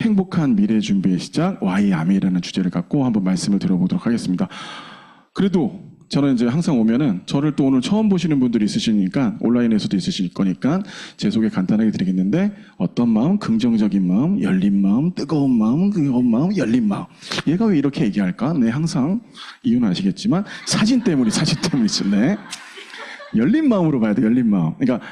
행복한 미래 준비의 시작 Y아메이라는 주제를 갖고 한번 말씀을 드려보도록 하겠습니다. 그래도 저는 이제 항상 오면은 저를 또 오늘 처음 보시는 분들이 있으시니까 온라인에서도 있으실 거니까 제 소개 간단하게 드리겠는데 어떤 마음? 긍정적인 마음, 열린 마음, 뜨거운 마음, 열린 마음. 얘가 왜 이렇게 얘기할까? 네, 항상 이유는 아시겠지만 사진 때문이죠. 네. 열린 마음으로 봐야 돼, 열린 마음. 그러니까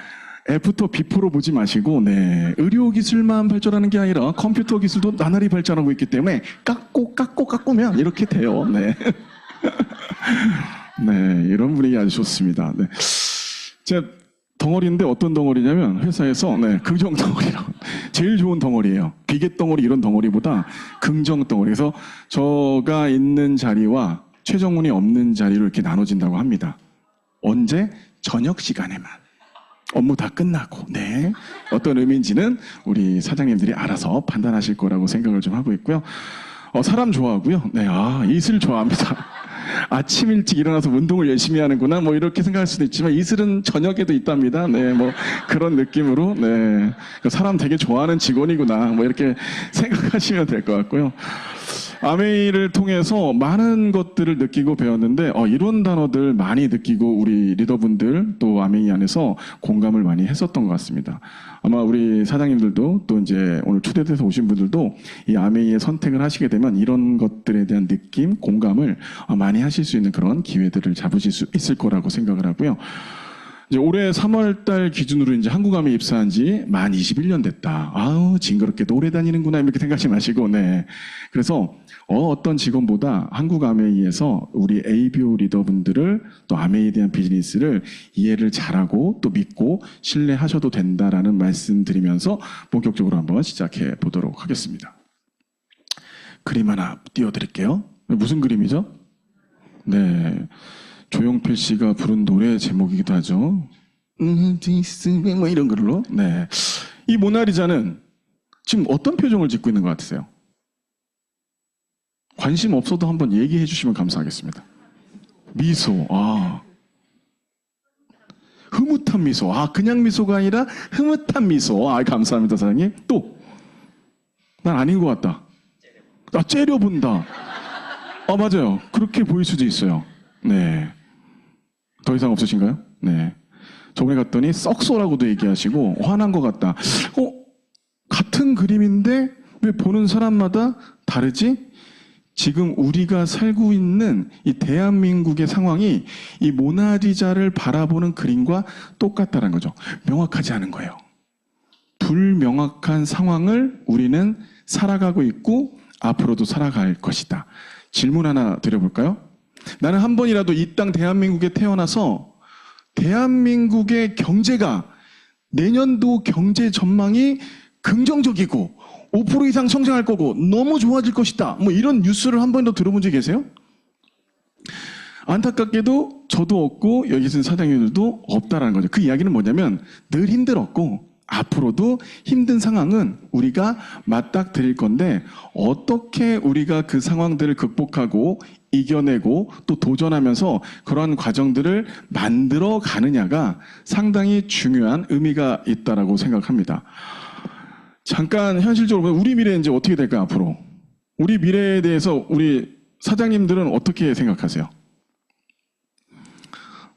애프터 비포로 보지 마시고, 네. 의료기술만 발전하는 게 아니라 컴퓨터 기술도 나날이 발전하고 있기 때문에 깎으면 이렇게 돼요. 네. 네. 이런 분위기 아주 좋습니다. 네. 제가 덩어리인데 어떤 덩어리냐면 회사에서, 네. 긍정 덩어리라고. 제일 좋은 덩어리예요. 비계 덩어리 이런 덩어리보다 긍정 덩어리. 그래서 저가 있는 자리와 최정훈이 없는 자리로 이렇게 나눠진다고 합니다. 언제? 저녁 시간에만. 업무 다 끝나고, 네. 어떤 의미인지는 우리 사장님들이 알아서 판단하실 거라고 생각을 좀 하고 있고요. 사람 좋아하고요. 네, 이슬 좋아합니다. 아침 일찍 일어나서 운동을 열심히 하는구나, 뭐 이렇게 생각할 수도 있지만 이슬은 저녁에도 있답니다. 네, 뭐 그런 느낌으로, 네. 사람 되게 좋아하는 직원이구나, 뭐 이렇게 생각하시면 될 것 같고요. 아메이를 통해서 많은 것들을 느끼고 배웠는데 이런 단어들 많이 느끼고 우리 리더분들 또 아메이 안에서 공감을 많이 했었던 것 같습니다. 아마 우리 사장님들도 또 이제 오늘 초대돼서 오신 분들도 이 아메이의 선택을 하시게 되면 이런 것들에 대한 느낌, 공감을 많이 하실 수 있는 그런 기회들을 잡으실 수 있을 거라고 생각을 하고요. 이제 올해 3월 달 기준으로 이제 한국아메이 입사한 지 만 21년 됐다. 징그럽게도 오래 다니는구나, 이렇게 생각하지 마시고, 네. 그래서 어떤 직원보다 한국아메이에서 우리 ABO 리더분들을 또 아메이에 대한 비즈니스를 이해를 잘하고 또 믿고 신뢰하셔도 된다라는 말씀 드리면서 본격적으로 한번 시작해 보도록 하겠습니다. 그림 하나 띄워드릴게요. 무슨 그림이죠? 네. 조용필 씨가 부른 노래 제목이기도 하죠. 뭐 이런 걸로. 네. 이 모나리자는 지금 어떤 표정을 짓고 있는 것 같으세요? 관심 없어도 한번 얘기해 주시면 감사하겠습니다. 미소. 흐뭇한 미소. 그냥 미소가 아니라 흐뭇한 미소. 감사합니다, 사장님. 또. 난 아닌 것 같다. 째려본다. 맞아요. 그렇게 보일 수도 있어요. 네. 더 이상 없으신가요? 네. 저번에 갔더니 썩소라고도 얘기하시고 화난 것 같다. 같은 그림인데 왜 보는 사람마다 다르지? 지금 우리가 살고 있는 이 대한민국의 상황이 이 모나리자를 바라보는 그림과 똑같다는 거죠. 명확하지 않은 거예요. 불명확한 상황을 우리는 살아가고 있고 앞으로도 살아갈 것이다. 질문 하나 드려볼까요? 나는 한 번이라도 이 땅 대한민국에 태어나서 대한민국의 경제가 내년도 경제 전망이 긍정적이고 5% 이상 성장할 거고 너무 좋아질 것이다, 뭐 이런 뉴스를 한 번도 들어본 적 계세요? 안타깝게도 저도 없고 여기 있는 사장님들도 없다라는 거죠. 그 이야기는 뭐냐면 늘 힘들었고 앞으로도 힘든 상황은 우리가 맞닥뜨릴 건데 어떻게 우리가 그 상황들을 극복하고 이겨내고 또 도전하면서 그러한 과정들을 만들어 가느냐가 상당히 중요한 의미가 있다라고 생각합니다. 잠깐 현실적으로 우리 미래 이제 어떻게 될까요, 앞으로? 우리 미래에 대해서 우리 사장님들은 어떻게 생각하세요?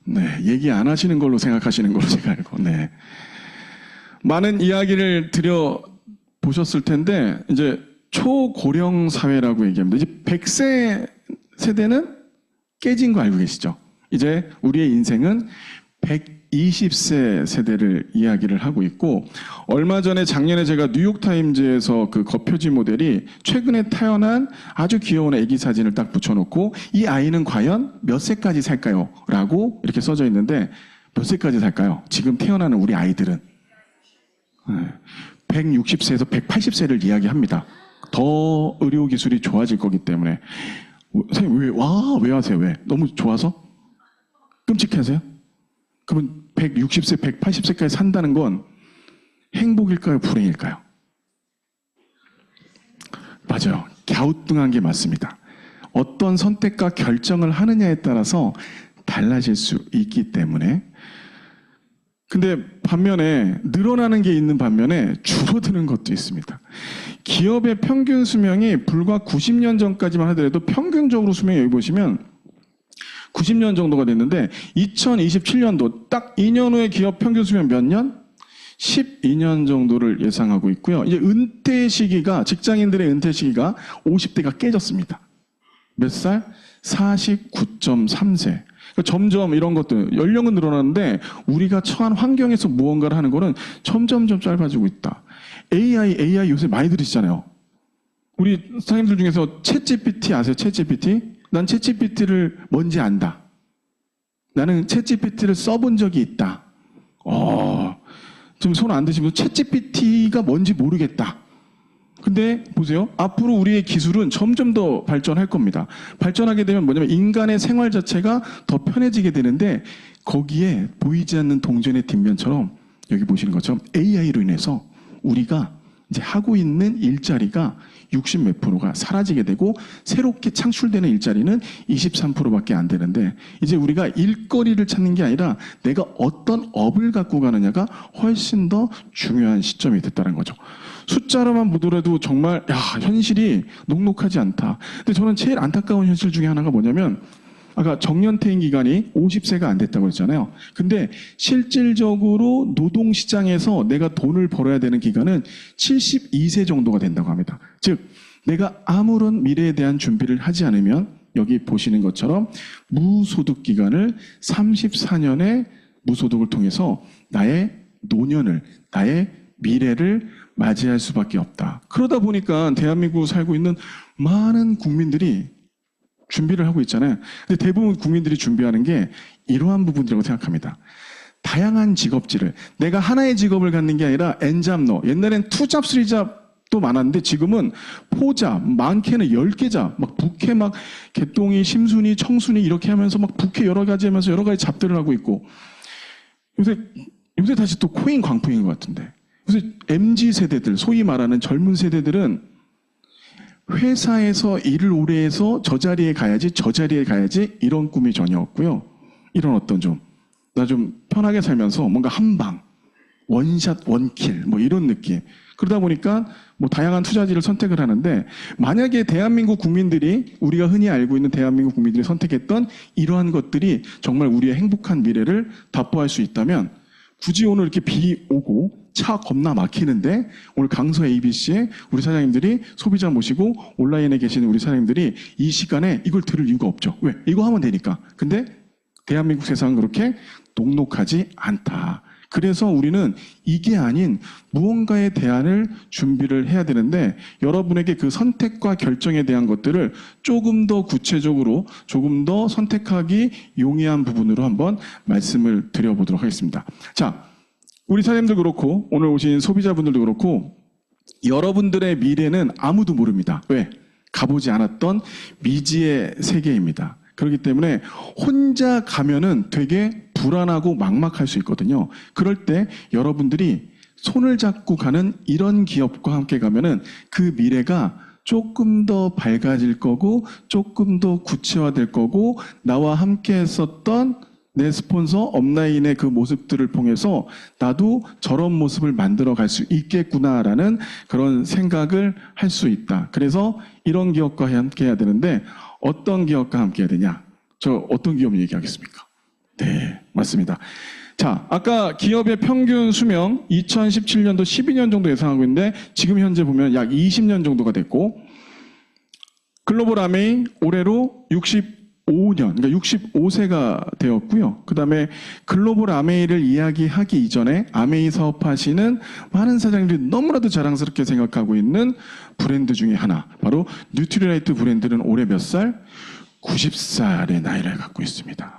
네, 얘기 안 하시는 걸로 생각하시는 걸로 제가 알고, 네. 많은 이야기를 드려보셨을 텐데, 이제 초고령 사회라고 얘기합니다. 이제 100세 세대는 깨진 거 알고 계시죠? 이제 우리의 인생은 120세 세대를 이야기를 하고 있고, 얼마 전에 작년에 제가 뉴욕타임즈에서 그 거표지 모델이 최근에 태어난 아주 귀여운 아기 사진을 딱 붙여놓고 이 아이는 과연 몇 세까지 살까요? 라고 이렇게 써져 있는데 몇 세까지 살까요? 지금 태어나는 우리 아이들은 160세에서 180세를 이야기합니다. 더 의료기술이 좋아질 거기 때문에. 선생님 왜 하세요? 왜? 너무 좋아서? 끔찍하세요? 그러면 160세, 180세까지 산다는 건 행복일까요? 불행일까요? 맞아요. 갸우뚱한 게 맞습니다. 어떤 선택과 결정을 하느냐에 따라서 달라질 수 있기 때문에. 근데 반면에 늘어나는 게 있는 반면에 줄어드는 것도 있습니다. 기업의 평균 수명이 불과 90년 전까지만 하더라도 평균적으로 수명이 여기 보시면 90년 정도가 됐는데 2027년도 딱 2년 후에 기업 평균 수명 몇 년? 12년 정도를 예상하고 있고요. 이제 은퇴 시기가 직장인들의 은퇴 시기가 50대가 깨졌습니다. 몇 살? 49.3세. 점점 이런 것들 연령은 늘어나는데 우리가 처한 환경에서 무언가를 하는 거는 점점점 짧아지고 있다. AI 요새 많이 들으시잖아요. 우리 사장님들 중에서 챗GPT 아세요? 챗GPT? 난 챗GPT를 뭔지 안다. 나는 챗GPT를 써본 적이 있다. 좀 손 안 드시면 챗GPT가 뭔지 모르겠다. 근데 보세요. 앞으로 우리의 기술은 점점 더 발전할 겁니다. 발전하게 되면 뭐냐면 인간의 생활 자체가 더 편해지게 되는데 거기에 보이지 않는 동전의 뒷면처럼 여기 보시는 것처럼 AI로 인해서 우리가 이제 하고 있는 일자리가 60 몇 프로가 사라지게 되고 새롭게 창출되는 일자리는 23%밖에 안 되는데 이제 우리가 일거리를 찾는 게 아니라 내가 어떤 업을 갖고 가느냐가 훨씬 더 중요한 시점이 됐다는 거죠. 숫자로만 보더라도 정말 현실이 녹록하지 않다. 근데 저는 제일 안타까운 현실 중에 하나가 뭐냐면 아까 정년퇴임 기간이 50세가 안 됐다고 했잖아요. 근데 실질적으로 노동시장에서 내가 돈을 벌어야 되는 기간은 72세 정도가 된다고 합니다. 즉 내가 아무런 미래에 대한 준비를 하지 않으면 여기 보시는 것처럼 무소득 기간을 34년의 무소득을 통해서 나의 노년을 나의 미래를 맞이할 수밖에 없다. 그러다 보니까 대한민국에 살고 있는 많은 국민들이 준비를 하고 있잖아요. 근데 대부분 국민들이 준비하는 게 이러한 부분이라고 생각합니다. 다양한 직업지를 내가 하나의 직업을 갖는 게 아니라 N잡, 옛날엔 투잡, 쓰리잡도 많았는데 지금은 포잡, 많게는 10개 잡, 막 부캐 막 개똥이, 심순이, 청순이 이렇게 하면서 막 부캐 여러 가지 하면서 여러 가지 잡들을 하고 있고 요새 다시 또 코인 광풍인 것 같은데 그래서 MZ 세대들, 소위 말하는 젊은 세대들은 회사에서 일을 오래 해서 저 자리에 가야지 이런 꿈이 전혀 없고요. 이런 어떤 나 좀 편하게 살면서 뭔가 한방, 원샷, 원킬 뭐 이런 느낌. 그러다 보니까 뭐 다양한 투자지를 선택을 하는데 만약에 대한민국 국민들이 우리가 흔히 알고 있는 대한민국 국민들이 선택했던 이러한 것들이 정말 우리의 행복한 미래를 답보할 수 있다면 굳이 오늘 이렇게 비 오고 차 겁나 막히는데 오늘 강서 ABC에 우리 사장님들이 소비자 모시고 온라인에 계시는 우리 사장님들이 이 시간에 이걸 들을 이유가 없죠. 왜? 이거 하면 되니까. 근데 대한민국 세상은 그렇게 녹록하지 않다. 그래서 우리는 이게 아닌 무언가에 대한 준비를 해야 되는데 여러분에게 그 선택과 결정에 대한 것들을 조금 더 구체적으로 조금 더 선택하기 용이한 부분으로 한번 말씀을 드려보도록 하겠습니다. 자, 우리 사장님들 그렇고 오늘 오신 소비자분들도 그렇고 여러분들의 미래는 아무도 모릅니다. 왜? 가보지 않았던 미지의 세계입니다. 그렇기 때문에 혼자 가면은 되게 불안하고 막막할 수 있거든요. 그럴 때 여러분들이 손을 잡고 가는 이런 기업과 함께 가면은 그 미래가 조금 더 밝아질 거고 조금 더 구체화될 거고 나와 함께 했었던 내 스폰서 업라인의 그 모습들을 통해서 나도 저런 모습을 만들어 갈 수 있겠구나라는 그런 생각을 할 수 있다. 그래서 이런 기업과 함께 해야 되는데 어떤 기업과 함께 해야 되냐? 저 어떤 기업 얘기하겠습니까? 네, 맞습니다. 자, 아까 기업의 평균 수명 2017년도 12년 정도 예상하고 있는데 지금 현재 보면 약 20년 정도가 됐고 글로벌 아메이 올해로 65년, 그러니까 65세가 되었고요. 그 다음에 글로벌 아메이를 이야기하기 이전에 아메이 사업하시는 많은 사장님들이 너무나도 자랑스럽게 생각하고 있는 브랜드 중에 하나, 바로 뉴트리라이트 브랜드는 올해 몇 살? 90살의 나이를 갖고 있습니다.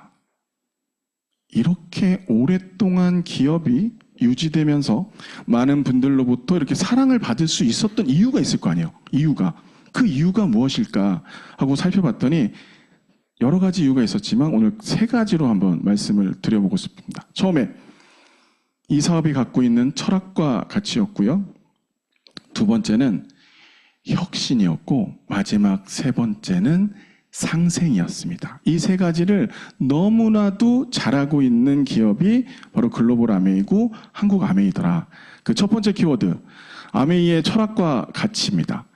이렇게 오랫동안 기업이 유지되면서 많은 분들로부터 이렇게 사랑을 받을 수 있었던 이유가 있을 거 아니에요. 그 이유가 무엇일까 하고 살펴봤더니 여러 가지 이유가 있었지만 오늘 세 가지로 한번 말씀을 드려보고 싶습니다. 처음에 이 사업이 갖고 있는 철학과 가치였고요. 두 번째는 혁신이었고 마지막 세 번째는 상생이었습니다. 이 세 가지를 너무나도 잘하고 있는 기업이 바로 글로벌 아메이고 한국 아메이더라. 그 첫 번째 키워드 아메이의 철학과 가치입니다.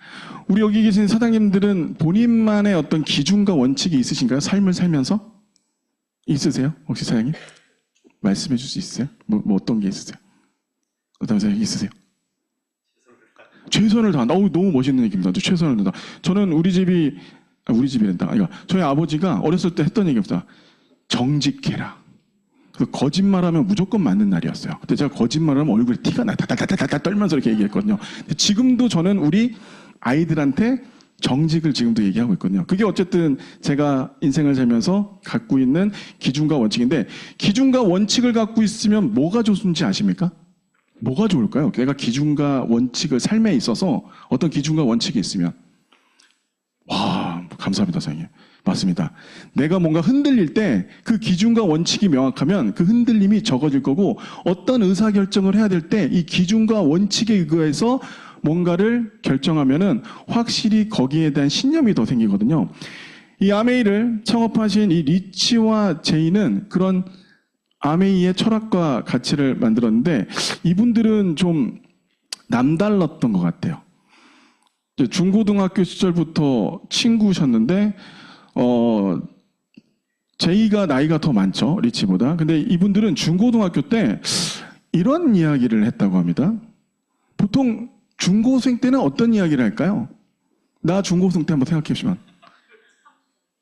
우리 여기 계신 사장님들은 본인만의 어떤 기준과 원칙이 있으신가요? 삶을 살면서? 있으세요? 혹시 사장님? 말씀해 줄 수 있어요? 뭐 어떤 게 있으세요? 어떤 사장님 있으세요? 최선을 다한다. 너무 멋있는 얘기입니다. 최선을 다한다. 저는 우리 집이란다. 그러니까 저희 아버지가 어렸을 때 했던 얘기입니다. 정직해라. 그래서 거짓말하면 무조건 맞는 날이었어요. 근데 제가 거짓말하면 얼굴에 티가 나, 다다다다다 떨면서 이렇게 얘기했거든요. 근데 지금도 저는 우리 아이들한테 정직을 지금도 얘기하고 있거든요. 그게 어쨌든 제가 인생을 살면서 갖고 있는 기준과 원칙인데, 기준과 원칙을 갖고 있으면 뭐가 좋은지 아십니까? 뭐가 좋을까요? 내가 기준과 원칙을 삶에 있어서 어떤 기준과 원칙이 있으면, 와, 감사합니다, 선생님. 맞습니다. 내가 뭔가 흔들릴 때 그 기준과 원칙이 명확하면 그 흔들림이 적어질 거고, 어떤 의사결정을 해야 될 때 이 기준과 원칙에 의거해서 뭔가를 결정하면은 확실히 거기에 대한 신념이 더 생기거든요. 이 아메이를 창업하신 이 리치와 제이는 그런 아메이의 철학과 가치를 만들었는데, 이분들은 좀 남달랐던 것 같아요. 중고등학교 시절부터 친구셨는데, 제이가 나이가 더 많죠, 리치보다. 근데 이분들은 중고등학교 때 이런 이야기를 했다고 합니다. 보통 중고생 때는 어떤 이야기를 할까요? 나 중고생 때 한번 생각해 보시면.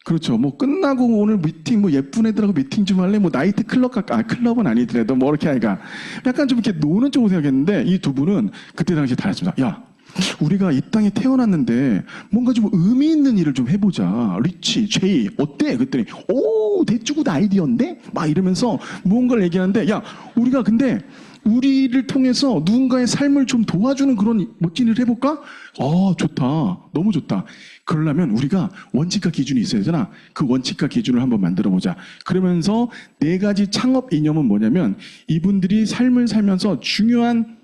그렇죠. 뭐 끝나고 오늘 미팅, 뭐 예쁜 애들하고 미팅 좀 할래? 뭐 나이트 클럽 갈까? 클럽은 아니더라도 뭐 이렇게 하니까 약간 좀 이렇게 노는 쪽으로 생각했는데, 이 두 분은 그때 당시에 달랐습니다. 야, 우리가 이 땅에 태어났는데 뭔가 좀 의미 있는 일을 좀 해보자. 리치, 제이, 어때? 그랬더니 오, 대추굿 아이디어인데? 막 이러면서 무언가를 얘기하는데, 야, 우리가 근데 우리를 통해서 누군가의 삶을 좀 도와주는 그런 멋진 일을 해볼까? 좋다. 너무 좋다. 그러려면 우리가 원칙과 기준이 있어야 되잖아. 그 원칙과 기준을 한번 만들어보자. 그러면서 4가지 창업 이념은 뭐냐면, 이분들이 삶을 살면서 중요한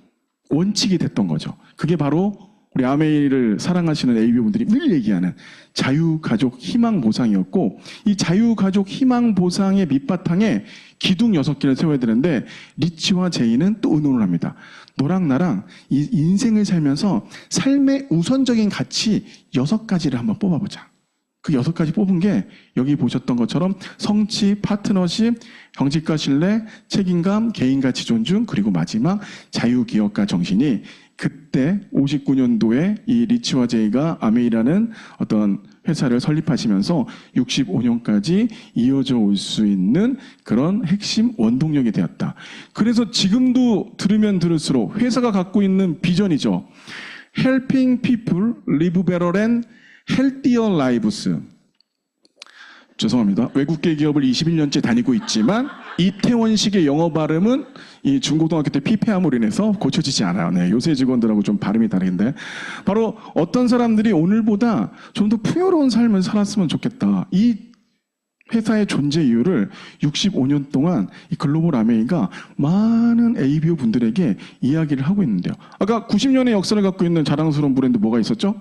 원칙이 됐던 거죠. 그게 바로 우리 아메이를 사랑하시는 AB분들이 늘 얘기하는 자유가족 희망보상이었고, 이 자유가족 희망보상의 밑바탕에 기둥 6개를 세워야 되는데, 리치와 제이는 또 의논을 합니다. 너랑 나랑 이 인생을 살면서 삶의 우선적인 가치 6가지를 한번 뽑아보자. 그 6가지 뽑은 게 여기 보셨던 것처럼 성취, 파트너십, 형식과 신뢰, 책임감, 개인가치 존중, 그리고 마지막 자유기업가 정신이, 그때 59년도에 이 리치와 제이가 아메이라는 어떤 회사를 설립하시면서 65년까지 이어져 올 수 있는 그런 핵심 원동력이 되었다. 그래서 지금도 들으면 들을수록 회사가 갖고 있는 비전이죠. Helping people live better and healthier lives. 죄송합니다. 외국계 기업을 21년째 다니고 있지만 이태원식의 영어 발음은 이 중고등학교 때 피폐함으로 인해서 고쳐지지 않아요. 네, 요새 직원들하고 좀 발음이 다른데, 바로 어떤 사람들이 오늘보다 좀 더 풍요로운 삶을 살았으면 좋겠다. 이 회사의 존재 이유를 65년 동안 이 글로벌 아메이가 많은 ABO 분들에게 이야기를 하고 있는데요. 아까 90년의 역사를 갖고 있는 자랑스러운 브랜드 뭐가 있었죠?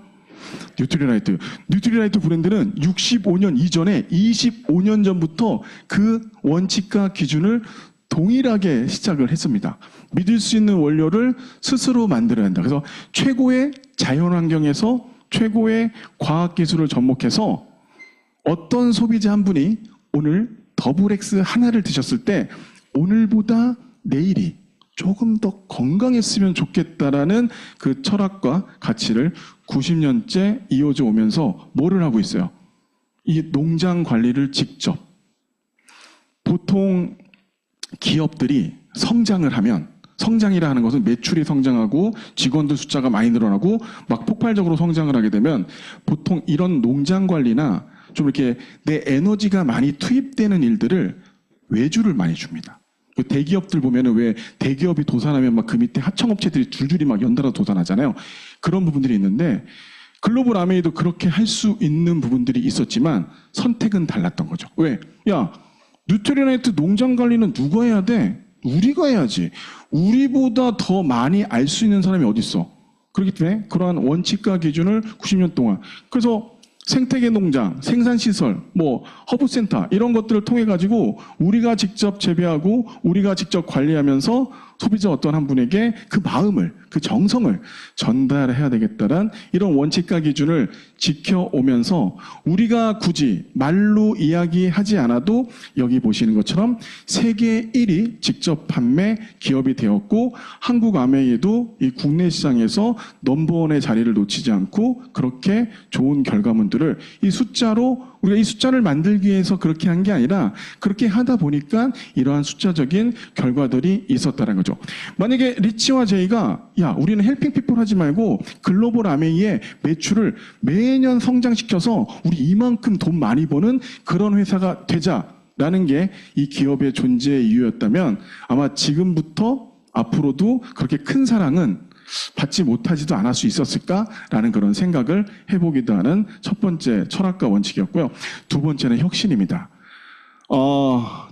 뉴트리라이트. 뉴트리라이트 브랜드는 65년 이전에 25년 전부터 그 원칙과 기준을 동일하게 시작을 했습니다. 믿을 수 있는 원료를 스스로 만들어야 한다. 그래서 최고의 자연환경에서 최고의 과학기술을 접목해서 어떤 소비자 한 분이 오늘 더블X 하나를 드셨을 때 오늘보다 내일이 조금 더 건강했으면 좋겠다라는 그 철학과 가치를 90년째 이어져 오면서 뭐를 하고 있어요? 이 농장 관리를 직접. 보통 기업들이 성장을 하면, 성장이라 하는 것은 매출이 성장하고 직원들 숫자가 많이 늘어나고 막 폭발적으로 성장을 하게 되면 보통 이런 농장 관리나 좀 이렇게 내 에너지가 많이 투입되는 일들을 외주를 많이 줍니다. 대기업들 보면은 왜 대기업이 도산하면 막 그 밑에 하청업체들이 줄줄이 막 연달아 도산하잖아요. 그런 부분들이 있는데, 글로벌 아메이도 그렇게 할 수 있는 부분들이 있었지만 선택은 달랐던 거죠. 왜? 야, 뉴트리라이트 농장 관리는 누가 해야 돼? 우리가 해야지. 우리보다 더 많이 알 수 있는 사람이 어디 있어? 그렇기 때문에 그러한 원칙과 기준을 90년 동안, 그래서 생태계 농장, 생산시설, 뭐 허브센터 이런 것들을 통해 가지고 우리가 직접 재배하고 우리가 직접 관리하면서 소비자 어떤 한 분에게 그 마음을, 그 정성을 전달해야 되겠다란 이런 원칙과 기준을 지켜오면서 우리가 굳이 말로 이야기하지 않아도 여기 보시는 것처럼 세계 1위 직접 판매 기업이 되었고 한국 아메이도 이 국내 시장에서 넘버원의 자리를 놓치지 않고 그렇게 좋은 결과물들을 이 숫자로 우리가 이 숫자를 만들기 위해서 그렇게 한 게 아니라 그렇게 하다 보니까 이러한 숫자적인 결과들이 있었다는 거죠. 만약에 리치와 제이가 야 우리는 헬핑 피플 하지 말고 글로벌 아메이의 매출을 매년 성장시켜서 우리 이만큼 돈 많이 버는 그런 회사가 되자라는 게 이 기업의 존재의 이유였다면 아마 지금부터 앞으로도 그렇게 큰 사랑은 받지 못하지도 않을 수 있었을까라는 그런 생각을 해보기도 하는 첫 번째 철학과 원칙이었고요. 두 번째는 혁신입니다.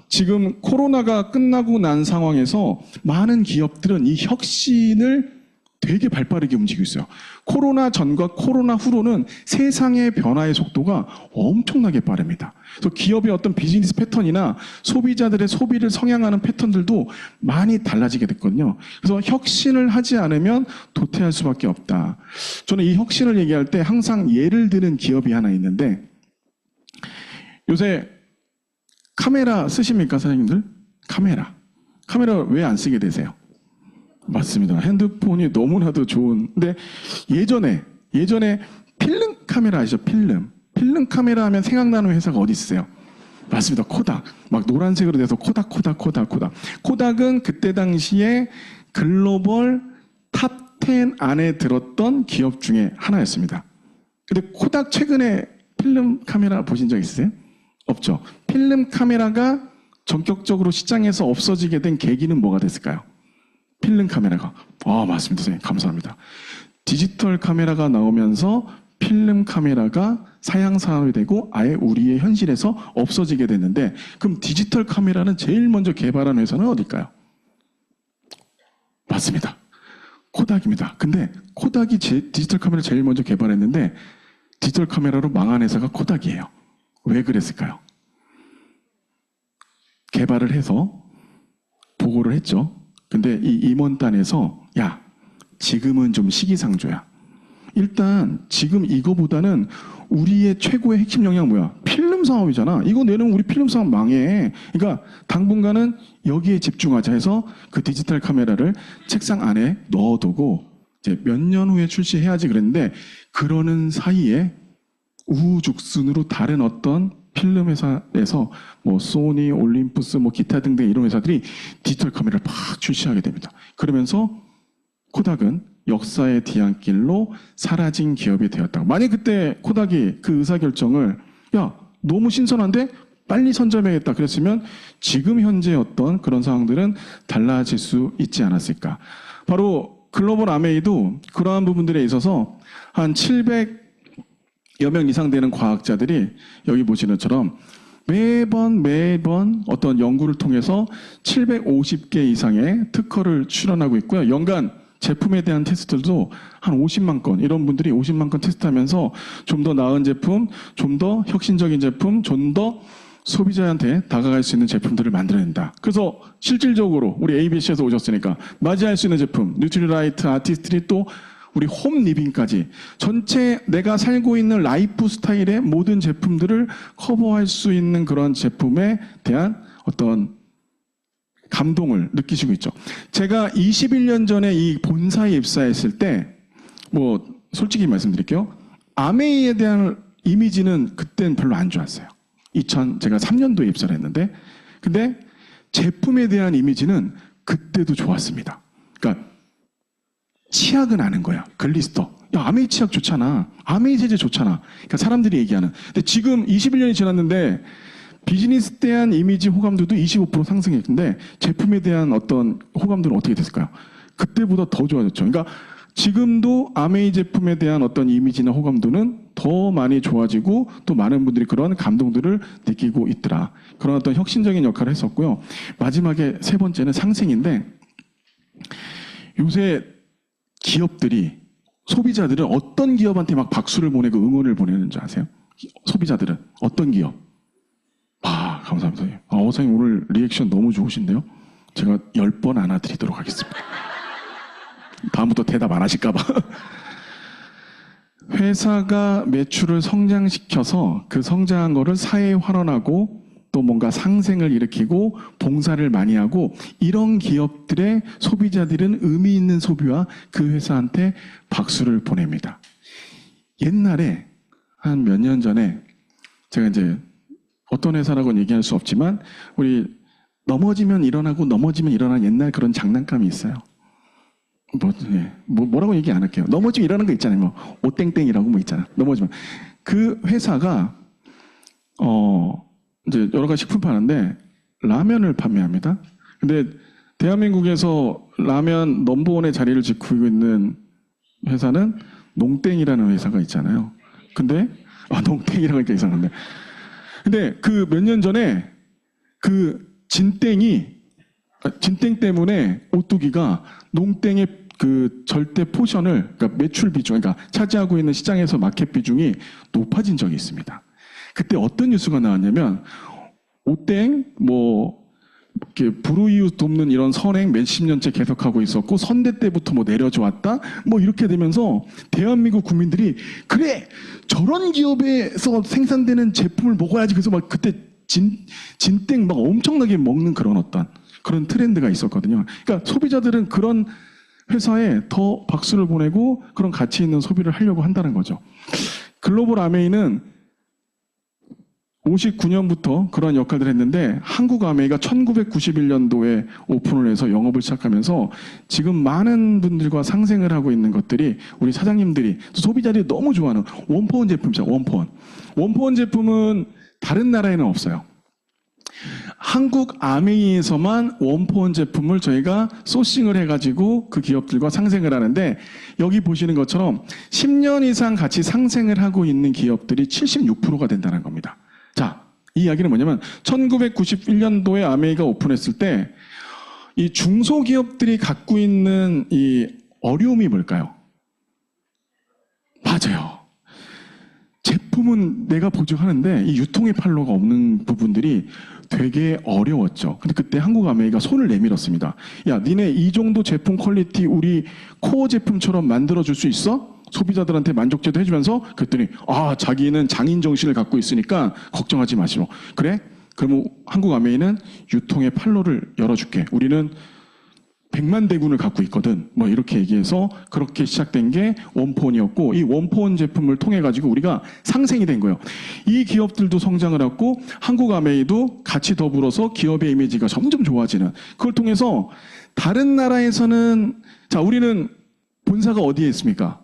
지금 코로나가 끝나고 난 상황에서 많은 기업들은 이 혁신을 되게 발빠르게 움직이고 있어요. 코로나 전과 코로나 후로는 세상의 변화의 속도가 엄청나게 빠릅니다. 그래서 기업의 어떤 비즈니스 패턴이나 소비자들의 소비를 성향하는 패턴들도 많이 달라지게 됐거든요. 그래서 혁신을 하지 않으면 도태할 수밖에 없다. 저는 이 혁신을 얘기할 때 항상 예를 드는 기업이 하나 있는데 요새 카메라 쓰십니까, 사장님들? 카메라 왜 안 쓰게 되세요? 맞습니다. 핸드폰이 너무나도 좋은. 근데 예전에 필름 카메라 아시죠? 필름 카메라 하면 생각나는 회사가 어디 있어요? 맞습니다. 코닥. 막 노란색으로 돼서 코닥. 코닥은 그때 당시에 글로벌 탑 10 안에 들었던 기업 중에 하나였습니다. 근데 코닥 최근에 필름 카메라 보신 적 있으세요? 없죠. 필름 카메라가 전격적으로 시장에서 없어지게 된 계기는 뭐가 됐을까요? 필름 카메라가. 맞습니다. 선생님. 감사합니다. 디지털 카메라가 나오면서 필름 카메라가 사양 산업이 되고 아예 우리의 현실에서 없어지게 됐는데 그럼 디지털 카메라는 제일 먼저 개발한 회사는 어딜까요? 맞습니다. 코닥입니다. 근데 코닥이 디지털 카메라 제일 먼저 개발했는데 디지털 카메라로 망한 회사가 코닥이에요. 왜 그랬을까요? 개발을 해서 보고를 했죠. 근데 이 임원단에서 야 지금은 좀 시기상조야. 일단 지금 이거보다는 우리의 최고의 핵심 역량은 뭐야? 필름 사업이잖아. 이거 내놓으면 우리 필름 사업 망해. 그러니까 당분간은 여기에 집중하자 해서 그 디지털 카메라를 책상 안에 넣어두고 이제 몇 년 후에 출시해야지 그랬는데 그러는 사이에 우후죽순으로 다른 어떤 필름 회사에서 뭐 소니, 올림푸스, 뭐 기타 등등 이런 회사들이 디지털 카메라를 막 출시하게 됩니다. 그러면서 코닥은 역사의 뒤안길로 사라진 기업이 되었다. 만약 그때 코닥이 그 의사결정을 야 너무 신선한데 빨리 선점해야겠다 그랬으면 지금 현재 어떤 그런 상황들은 달라질 수 있지 않았을까. 바로 글로벌 아메이도 그러한 부분들에 있어서 한 700여 명 이상 되는 과학자들이 여기 보시는 것처럼 매번 어떤 연구를 통해서 750개 이상의 특허를 출원하고 있고요. 연간 제품에 대한 테스트도 한 50만 건, 이런 분들이 50만 건 테스트하면서 좀 더 나은 제품, 좀 더 혁신적인 제품, 좀 더 소비자한테 다가갈 수 있는 제품들을 만들어낸다. 그래서 실질적으로 우리 ABC에서 오셨으니까 맞이할 수 있는 제품, 뉴트리라이트, 아티스트리 또 우리 홈 리빙까지 전체 내가 살고 있는 라이프 스타일의 모든 제품들을 커버할 수 있는 그런 제품에 대한 어떤 감동을 느끼시고 있죠. 제가 21년 전에 이 본사에 입사했을 때 뭐 솔직히 말씀드릴게요. 아메이에 대한 이미지는 그땐 별로 안 좋았어요. 제가 3년도에 입사를 했는데 근데 제품에 대한 이미지는 그때도 좋았습니다. 그러니까 치약은 아는 거야. 글리스터. 야, 아메이 치약 좋잖아. 아메이 세제 좋잖아. 그러니까 사람들이 얘기하는. 근데 지금 21년이 지났는데 비즈니스에 대한 이미지 호감도도 25% 상승했는데 제품에 대한 어떤 호감도는 어떻게 됐을까요? 그때보다 더 좋아졌죠. 그러니까 지금도 아메이 제품에 대한 어떤 이미지나 호감도는 더 많이 좋아지고 또 많은 분들이 그런 감동들을 느끼고 있더라. 그런 어떤 혁신적인 역할을 했었고요. 마지막에 세 번째는 상생인데 요새 기업들이 소비자들은 어떤 기업한테 막 박수를 보내고 응원을 보내는지 아세요? 소비자들은 어떤 기업? 감사합니다. 선생님 오늘 리액션 너무 좋으신데요? 제가 10번 안아드리도록 하겠습니다. 다음부터 대답 안 하실까봐. 회사가 매출을 성장시켜서 그 성장한 거를 사회에 환원하고 또 뭔가 상생을 일으키고 봉사를 많이 하고 이런 기업들의 소비자들은 의미 있는 소비와 그 회사한테 박수를 보냅니다. 옛날에 한 몇 년 전에 제가 이제 어떤 회사라고는 얘기할 수 없지만 우리 넘어지면 일어나고 넘어지면 일어나는 옛날 그런 장난감이 있어요. 뭐라고 얘기 안 할게요. 넘어지면 일어나는 거 있잖아요. 뭐 오땡땡이라고 뭐 있잖아요. 넘어지면 그 회사가 이제 여러 가지 식품 파는데 라면을 판매합니다. 근데 대한민국에서 라면 넘버원의 자리를 지키고 있는 회사는 농땡이라는 회사가 있잖아요. 근데 농땡이라고 하니까 이상한데. 근데 그 몇 년 전에 그 진땡 때문에 오뚜기가 농땡의 그 절대 포션을, 그러니까 매출 비중, 그러니까 차지하고 있는 시장에서 마켓 비중이 높아진 적이 있습니다. 그때 어떤 뉴스가 나왔냐면 오땡 이렇게 불우이웃 돕는 이런 선행 몇십 년째 계속하고 있었고 선대 때부터 내려줘 왔다 이렇게 되면서 대한민국 국민들이 그래 저런 기업에서 생산되는 제품을 먹어야지. 그래서 그때 진땡 엄청나게 먹는 그런 트렌드가 있었거든요. 그러니까 소비자들은 그런 회사에 더 박수를 보내고 그런 가치 있는 소비를 하려고 한다는 거죠. 글로벌 아메이는 59년부터 그런 역할들을 했는데 한국 아메이가 1991년도에 오픈을 해서 영업을 시작하면서 지금 많은 분들과 상생을 하고 있는 것들이 우리 사장님들이 소비자들이 너무 좋아하는 원포원 제품이죠. 원포원. 원포원 제품은 다른 나라에는 없어요. 한국 아메이에서만 원포원 제품을 저희가 소싱을 해가지고 그 기업들과 상생을 하는데 여기 보시는 것처럼 10년 이상 같이 상생을 하고 있는 기업들이 76%가 된다는 겁니다. 자, 이 이야기는 뭐냐면 1991년도에 아메이가 오픈했을 때 이 중소기업들이 갖고 있는 이 어려움이 뭘까요? 맞아요. 제품은 내가 보증하는데 이 유통의 판로가 없는 부분들이 되게 어려웠죠. 근데 그때 한국 아메이가 손을 내밀었습니다. 야, 니네 이 정도 제품 퀄리티 우리 코어 제품처럼 만들어줄 수 있어? 소비자들한테 만족제도 해주면서 그랬더니 자기는 장인 정신을 갖고 있으니까 걱정하지 마시오. 그래? 그러면 한국 아메이는 유통의 판로를 열어줄게. 우리는 100만 대군을 갖고 있거든. 이렇게 얘기해서 그렇게 시작된 게 원포원이었고 이 원포원 제품을 통해 가지고 우리가 상생이 된 거예요. 이 기업들도 성장을 했고 한국 아메이도 같이 더불어서 기업의 이미지가 점점 좋아지는 그걸 통해서 다른 나라에서는 우리는 본사가 어디에 있습니까?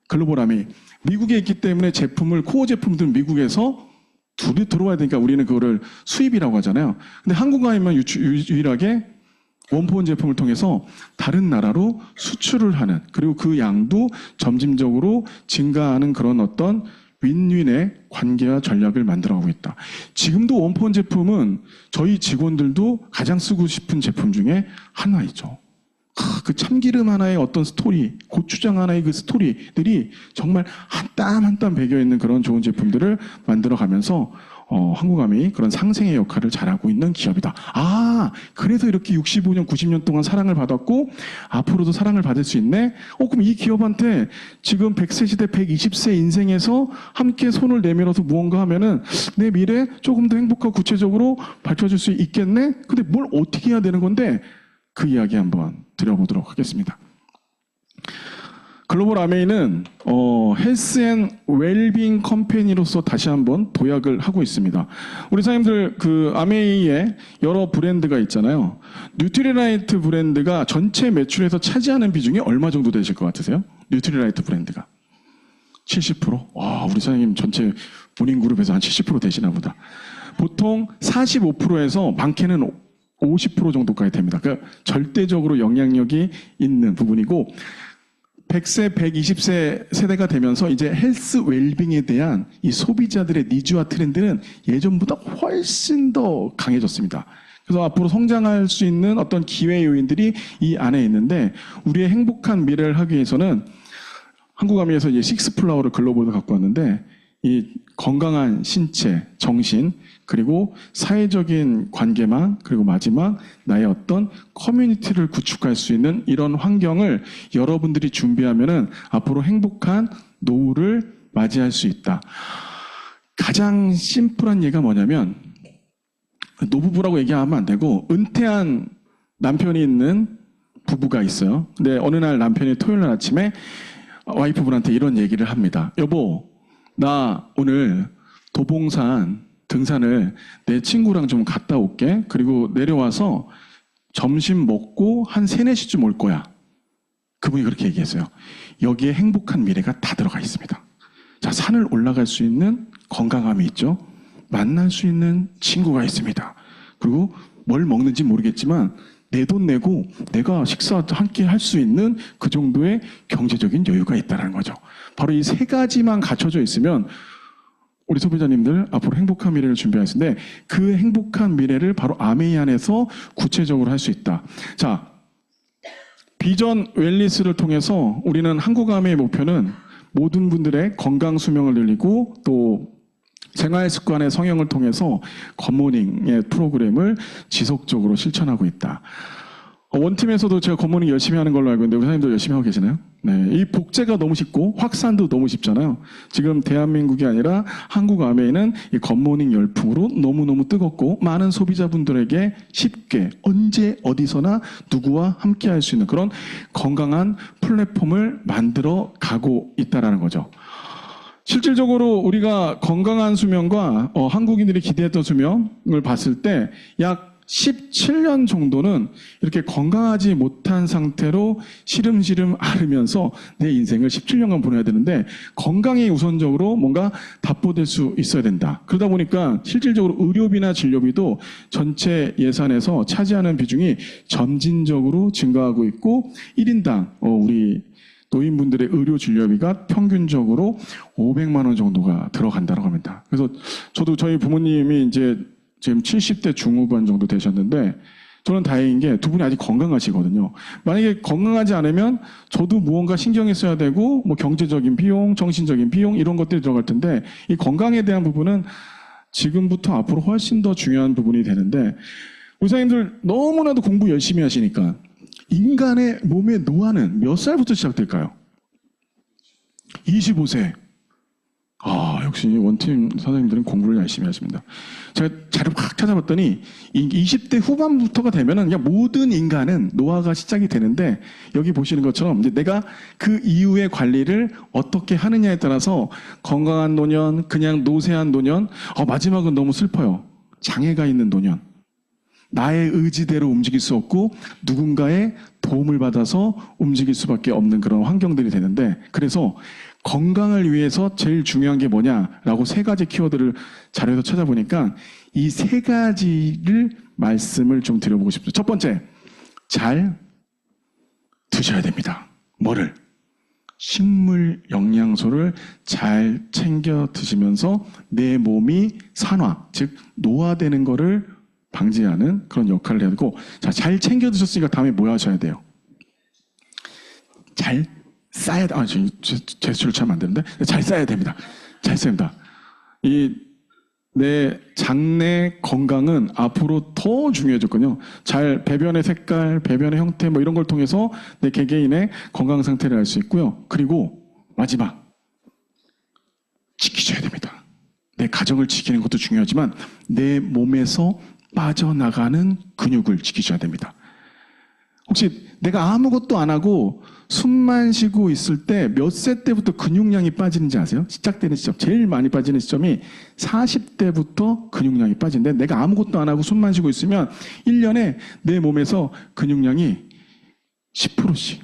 글로벌 아메이. 미국에 있기 때문에 코어 제품들은 미국에서 들어와야 되니까 우리는 그거를 수입이라고 하잖아요. 근데 한국 아메이만 유일하게 원포원 제품을 통해서 다른 나라로 수출을 하는 그리고 그 양도 점진적으로 증가하는 그런 어떤 윈윈의 관계와 전략을 만들어가고 있다. 지금도 원포원 제품은 저희 직원들도 가장 쓰고 싶은 제품 중에 하나이죠. 그 참기름 하나의 어떤 스토리, 고추장 하나의 그 스토리들이 정말 한 땀 한 땀 배겨있는 그런 좋은 제품들을 만들어가면서 한국 아메이 그런 상생의 역할을 잘하고 있는 기업이다. 그래서 이렇게 65년, 90년 동안 사랑을 받았고 앞으로도 사랑을 받을 수 있네? 그럼 이 기업한테 지금 100세 시대 120세 인생에서 함께 손을 내밀어서 무언가 하면은 내 미래 조금 더 행복하고 구체적으로 밝혀질 수 있겠네? 근데 뭘 어떻게 해야 되는 건데 그 이야기 한번 드려보도록 하겠습니다. 글로벌 아메이는 헬스 앤 웰빙 컴퍼니로서 다시 한번 도약을 하고 있습니다. 우리 사장님들 그 아메이에 여러 브랜드가 있잖아요. 뉴트리라이트 브랜드가 전체 매출에서 차지하는 비중이 얼마 정도 되실 것 같으세요? 뉴트리라이트 브랜드가 70%? 와, 우리 사장님 전체 모닝그룹에서 한 70% 되시나 보다. 보통 45%에서 많게는 50% 정도까지 됩니다. 그러니까 절대적으로 영향력이 있는 부분이고 100세, 120세 세대가 되면서 이제 헬스 웰빙에 대한 이 소비자들의 니즈와 트렌드는 예전보다 훨씬 더 강해졌습니다. 그래서 앞으로 성장할 수 있는 어떤 기회 요인들이 이 안에 있는데 우리의 행복한 미래를 하기 위해서는 한국 아메이에서 이제 식스플라워를 글로벌로 갖고 왔는데 이 건강한 신체, 정신, 그리고 사회적인 관계망, 그리고 마지막 나의 어떤 커뮤니티를 구축할 수 있는 이런 환경을 여러분들이 준비하면은 앞으로 행복한 노후를 맞이할 수 있다. 가장 심플한 예가 뭐냐면 노부부라고 얘기하면 안 되고 은퇴한 남편이 있는 부부가 있어요. 근데 어느 날 남편이 토요일 날 아침에 와이프분한테 이런 얘기를 합니다. 여보, 나 오늘 도봉산 등산을 내 친구랑 좀 갔다 올게. 그리고 내려와서 점심 먹고 한 3, 4시쯤 올 거야. 그분이 그렇게 얘기했어요. 여기에 행복한 미래가 다 들어가 있습니다. 자, 산을 올라갈 수 있는 건강함이 있죠. 만날 수 있는 친구가 있습니다. 그리고 뭘 먹는지 모르겠지만 내 돈 내고 내가 식사 함께 할 수 있는 그 정도의 경제적인 여유가 있다는 거죠. 바로 이 3가지만 갖춰져 있으면 우리 소비자님들 앞으로 행복한 미래를 준비할 수 있는데 그 행복한 미래를 바로 아메이 안에서 구체적으로 할 수 있다. 자, 비전 웰니스를 통해서 우리는 한국 아메이의 목표는 모든 분들의 건강 수명을 늘리고 또 생활 습관의 성형을 통해서 굿모닝의 프로그램을 지속적으로 실천하고 있다. 원팀에서도 제가 굿모닝 열심히 하는 걸로 알고 있는데 우리 사장님도 열심히 하고 계시나요? 네, 이 복제가 너무 쉽고 확산도 너무 쉽잖아요. 지금 대한민국이 아니라 한국 아메이는 이 굿모닝 열풍으로 너무너무 뜨겁고 많은 소비자분들에게 쉽게 언제 어디서나 누구와 함께 할 수 있는 그런 건강한 플랫폼을 만들어 가고 있다는 거죠. 실질적으로 우리가 건강한 수명과 한국인들이 기대했던 수명을 봤을 때 약 17년 정도는 이렇게 건강하지 못한 상태로 시름시름 앓으면서 내 인생을 17년간 보내야 되는데 건강이 우선적으로 뭔가 답보될 수 있어야 된다. 그러다 보니까 실질적으로 의료비나 진료비도 전체 예산에서 차지하는 비중이 점진적으로 증가하고 있고 1인당 우리 노인분들의 의료 진료비가 평균적으로 500만 원 정도가 들어간다고 합니다. 그래서 저도 저희 부모님이 이제 지금 70대 중후반 정도 되셨는데 저는 다행인 게 두 분이 아직 건강하시거든요. 만약에 건강하지 않으면 저도 무언가 신경을 써야 되고 뭐 경제적인 비용, 정신적인 비용 이런 것들이 들어갈 텐데 이 건강에 대한 부분은 지금부터 앞으로 훨씬 더 중요한 부분이 되는데 우리 사장님들 너무나도 공부 열심히 하시니까 인간의 몸의 노화는 몇 살부터 시작될까요? 25세. 아, 역시 원팀 사장님들은 공부를 열심히 하십니다. 제가 자료 확 찾아봤더니 20대 후반부터가 되면은 그냥 모든 인간은 노화가 시작이 되는데 여기 보시는 것처럼 이제 내가 그 이후의 관리를 어떻게 하느냐에 따라서 건강한 노년, 그냥 노쇠한 노년, 마지막은 너무 슬퍼요. 장애가 있는 노년. 나의 의지대로 움직일 수 없고 누군가의 도움을 받아서 움직일 수밖에 없는 그런 환경들이 되는데 그래서 건강을 위해서 제일 중요한 게 뭐냐라고 3가지 키워드를 자료에서 찾아보니까 이 3가지를 말씀을 좀 드려보고 싶습니다. 첫 번째, 잘 드셔야 됩니다. 뭐를? 식물 영양소를 잘 챙겨 드시면서 내 몸이 산화, 즉 노화되는 거를 방지하는 그런 역할을 해야 되고 자, 잘 챙겨 드셨으니까 다음에 뭐 하셔야 돼요? 잘 싸야 돼. 제스처를 차면 안 되는데 잘 싸야 됩니다. 잘 써야 됩니다. 내 장내 건강은 앞으로 더 중요해졌거든요. 잘 배변의 색깔, 배변의 형태 뭐 이런 걸 통해서 내 개개인의 건강 상태를 알 수 있고요. 그리고 마지막 지키셔야 됩니다. 내 가정을 지키는 것도 중요하지만 내 몸에서 빠져나가는 근육을 지키셔야 됩니다. 혹시 내가 아무것도 안 하고 숨만 쉬고 있을 때 몇 세 때부터 근육량이 빠지는지 아세요? 시작되는 시점, 제일 많이 빠지는 시점이 40대부터 근육량이 빠지는데 내가 아무것도 안 하고 숨만 쉬고 있으면 1년에 내 몸에서 근육량이 10%씩,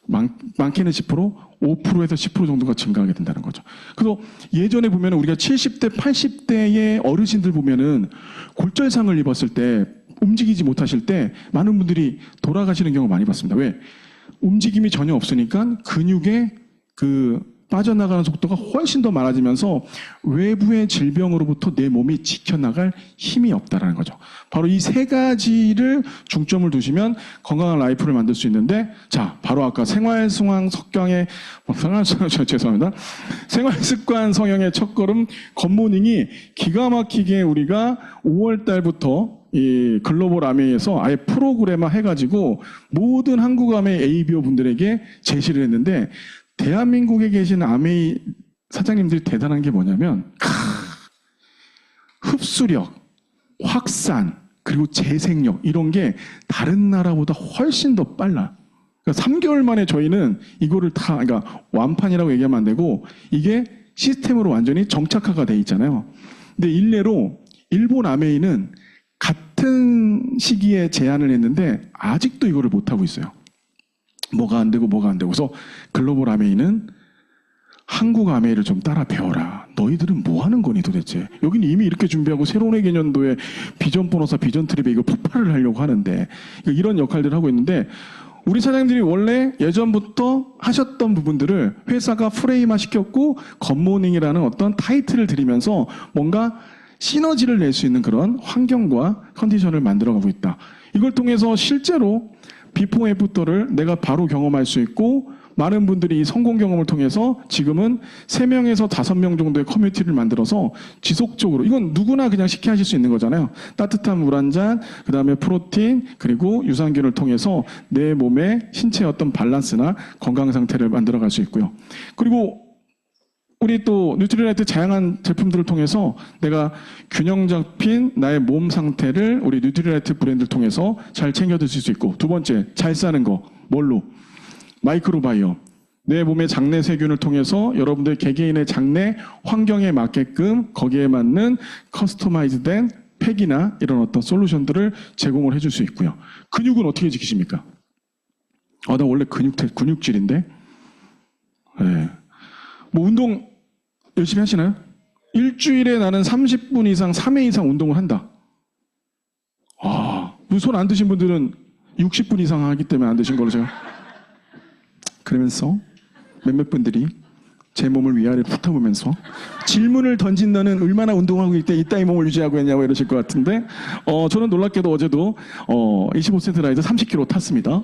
많게는 10%, 5%에서 10% 정도가 증가하게 된다는 거죠. 그래서 예전에 보면 우리가 70대, 80대의 어르신들 보면은 골절상을 입었을 때 움직이지 못하실 때 많은 분들이 돌아가시는 경우 많이 봤습니다. 왜? 움직임이 전혀 없으니까 근육의 그 빠져나가는 속도가 훨씬 더 많아지면서 외부의 질병으로부터 내 몸이 지켜나갈 힘이 없다라는 거죠. 바로 이 세 가지를 중점을 두시면 건강한 라이프를 만들 수 있는데, 자, 바로 아까 생활습관 성형의 죄송합니다. 생활습관 성형의 첫걸음 굿모닝이 기가 막히게 우리가 5월 달부터 이 글로벌 아메이에서 아예 프로그램화 해가지고 모든 한국 아메이 ABO 분들에게 제시를 했는데, 대한민국에 계신 아메이 사장님들이 대단한 게 뭐냐면 흡수력, 확산, 그리고 재생력 이런 게 다른 나라보다 훨씬 더 빨라. 그러니까 3개월 만에 저희는 이거를 다, 그러니까 완판이라고 얘기하면 안 되고 이게 시스템으로 완전히 정착화가 돼 있잖아요. 근데 일례로 일본 아메이는 같은 시기에 제안을 했는데 아직도 이거를 못하고 있어요. 뭐가 안 되고 뭐가 안 되고. 그래서 글로벌 아메이는 한국 아메이를 좀 따라 배워라. 너희들은 뭐 하는 거니 도대체. 여기는 이미 이렇게 준비하고 새로운 개년도에 비전 보너스, 비전 트립에 이거 폭발을 하려고 하는데 이런 역할들을 하고 있는데, 우리 사장님들이 원래 예전부터 하셨던 부분들을 회사가 프레임화 시켰고 굿모닝이라는 어떤 타이틀을 드리면서 뭔가 시너지를 낼 수 있는 그런 환경과 컨디션을 만들어가고 있다. 이걸 통해서 실제로 비포 애프터를 내가 바로 경험할 수 있고, 많은 분들이 이 성공 경험을 통해서 지금은 3명에서 5명 정도의 커뮤니티를 만들어서 지속적으로, 이건 누구나 그냥 쉽게 하실 수 있는 거잖아요. 따뜻한 물 한 잔, 그 다음에 프로틴, 그리고 유산균을 통해서 내 몸의 신체의 어떤 밸런스나 건강 상태를 만들어갈 수 있고요. 그리고 우리 또 뉴트리라이트 다양한 제품들을 통해서 내가 균형 잡힌 나의 몸 상태를 우리 뉴트리라이트 브랜드를 통해서 잘 챙겨 드실 수 있고, 두 번째, 잘 사는 거. 뭘로? 마이크로바이옴. 내 몸의 장내 세균을 통해서 여러분들 개개인의 장내 환경에 맞게끔 거기에 맞는 커스터마이즈된 팩이나 이런 어떤 솔루션들을 제공을 해줄 수 있고요. 근육은 어떻게 지키십니까? 나 원래 근육질인데? 네. 뭐 운동 열심히 하시나요? 일주일에 나는 30분 이상, 3회 이상 운동을 한다. 손 안 드신 분들은 60분 이상 하기 때문에 안 드신 걸로 제가. 그러면서 몇몇 분들이 제 몸을 위아래로 훑어보면서 질문을 던진 너는 얼마나 운동하고 있대 이따위 몸을 유지하고 있냐고 이러실 것 같은데, 저는 놀랍게도 어제도 25cm 라이더 30km 탔습니다.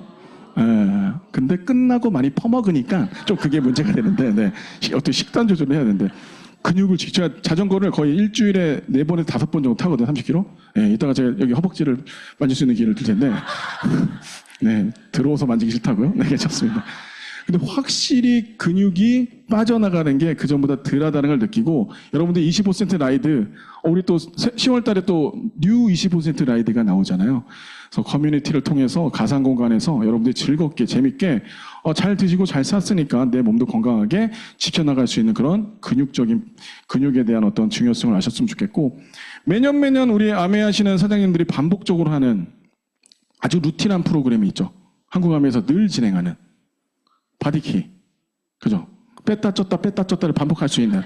근데 끝나고 많이 퍼먹으니까 좀 그게 문제가 되는데, 네. 어떻게 식단 조절을 해야 되는데, 근육을 제가 자전거를 거의 일주일에 4번에서 5번 정도 타거든요. 30km. 네, 이따가 제가 여기 허벅지를 만질 수 있는 기회를 줄 텐데, 네, 들어와서 만지기 싫다고요? 네, 괜찮습니다. 근데 확실히 근육이 빠져나가는 게 그전보다 덜하다는 걸 느끼고, 여러분들 25cm 라이드, 우리 또 10월 달에 또 뉴 25cm 라이드가 나오잖아요. 그래서 커뮤니티를 통해서 가상 공간에서 여러분들이 즐겁게 재밌게 잘 드시고 잘 샀으니까 내 몸도 건강하게 지켜나갈 수 있는 그런 근육에 대한 어떤 중요성을 아셨으면 좋겠고, 매년 우리 아메 하시는 사장님들이 반복적으로 하는 아주 루틴한 프로그램이 있죠. 한국 아메에서 늘 진행하는 바디키. 그죠? 뺐다 쪘다를 반복할 수 있는.